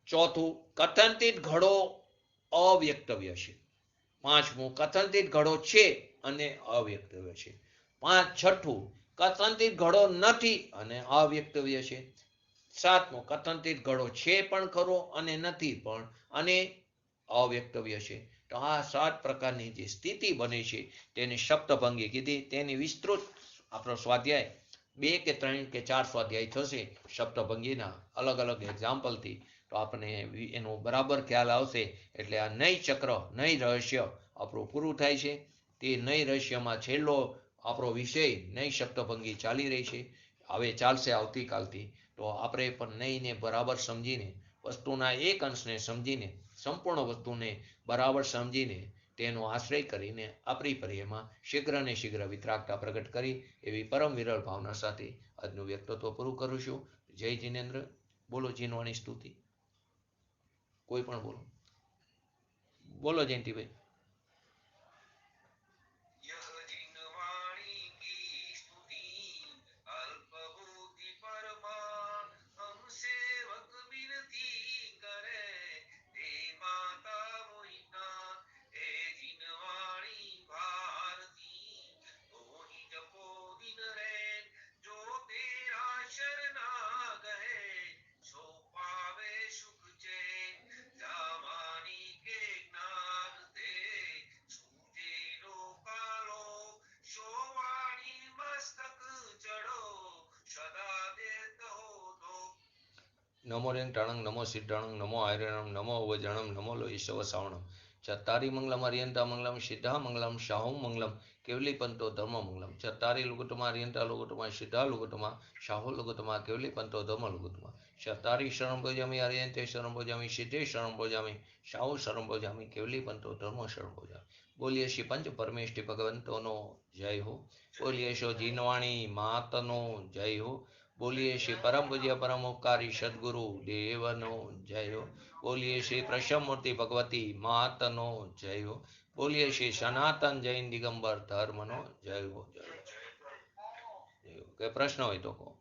ચોથું, કથનથી ઘડો અવ્યક્તવ્ય છે. પાંચમું, કથનથી ઘડો છે અને અવ્યક્તવ્ય છે. છઠ્ઠું, કથનથી ઘડો નથી અને અવ્યક્તવ્ય છે. સાતમું, કથનથી ઘડો છે પણ ખરો અને નથી પણ અને અવ્યક્તવ્ય છે. તો આ 7 પ્રકારની જે સ્થિતિ બને છે તેને સપ્તભંગી કીધી. તેની વિસ્તૃત આપણો સ્વાધ્યાય 2 કે 3 કે 4 સ્વાધ્યાય થશે સપ્તભંગીના અલગ અલગ એક્ઝામ્પલથી. તો આપણને એનો બરાબર ખ્યાલ આવશે. એટલે આ નય ચક્ર નય રહસ્ય આપણું પૂરું થાય છે. તે નય રહસ્યમાં છેલ્લો આપણો વિષય નય સપ્તભંગી ચાલી રહી છે. હવે ચાલશે આવતીકાલથી. તો આપણે પણ નયને બરાબર સમજીને વસ્તુના એક અંશને સમજીને સંપૂર્ણ વસ્તુને બરાબર સમજીને તેનો આશ્રય કરીને આપણી પ્રિયમાં શીઘ્ર ને શીઘ્ર વિતરાગતા પ્રગટ કરી એવી પરમ વિરલ ભાવના સાથે આજનું વ્યક્તિત્વ પૂરું કરું છું. જય જિનેન્દ્ર. બોલો જીનવાણી સ્તુતિ. કોઈ પણ બોલો. બોલો જયંતિભાઈ. નમો રેંટાણંગ નમો સિદ્ધાણંગ નમો આયરણમ નમો અવજણમ નમો લોહીશવ શ્રાવણમ ચત્તારી મંગલમ અરિયંતા મંગલમ સિદ્ધા મંગલમ શાહું મંગલમ કેવલી પંતો ધર્મ મંગલમ ચત્તારી લુગુટમાં અરિયંતા લુગુટમાં સિદ્ધા લુગુટમાં શાહુ લુગુટમાં કેવલી પંતો ધર્મ લુગુટમાં ચત્તારી શરણ ભોજામી અરિયંતે શરણ ભોજામી સિદ્ધે શરણ ભોજામી શાહુ શરણ ભોજામી કેવલી પંતો ધર્મ શરણ ભોજામી. બોલીએ શ્રી પંચ પરમેષ્ઠી ભગવંતોનો જય હો. બોલીએ શો જીનવાણી માતનો જય હો. बोलिए श्री परम पूज्य परम उपकारी सदगुरु देवनो जय हो. बोलिए श्री प्रसममूर्ति भगवती मातनो जय हो. बोलिए श्री सनातन जैन दिगंबर धर्मनो जय हो. जय हो. जय हो. कोई प्रश्न हो तो को.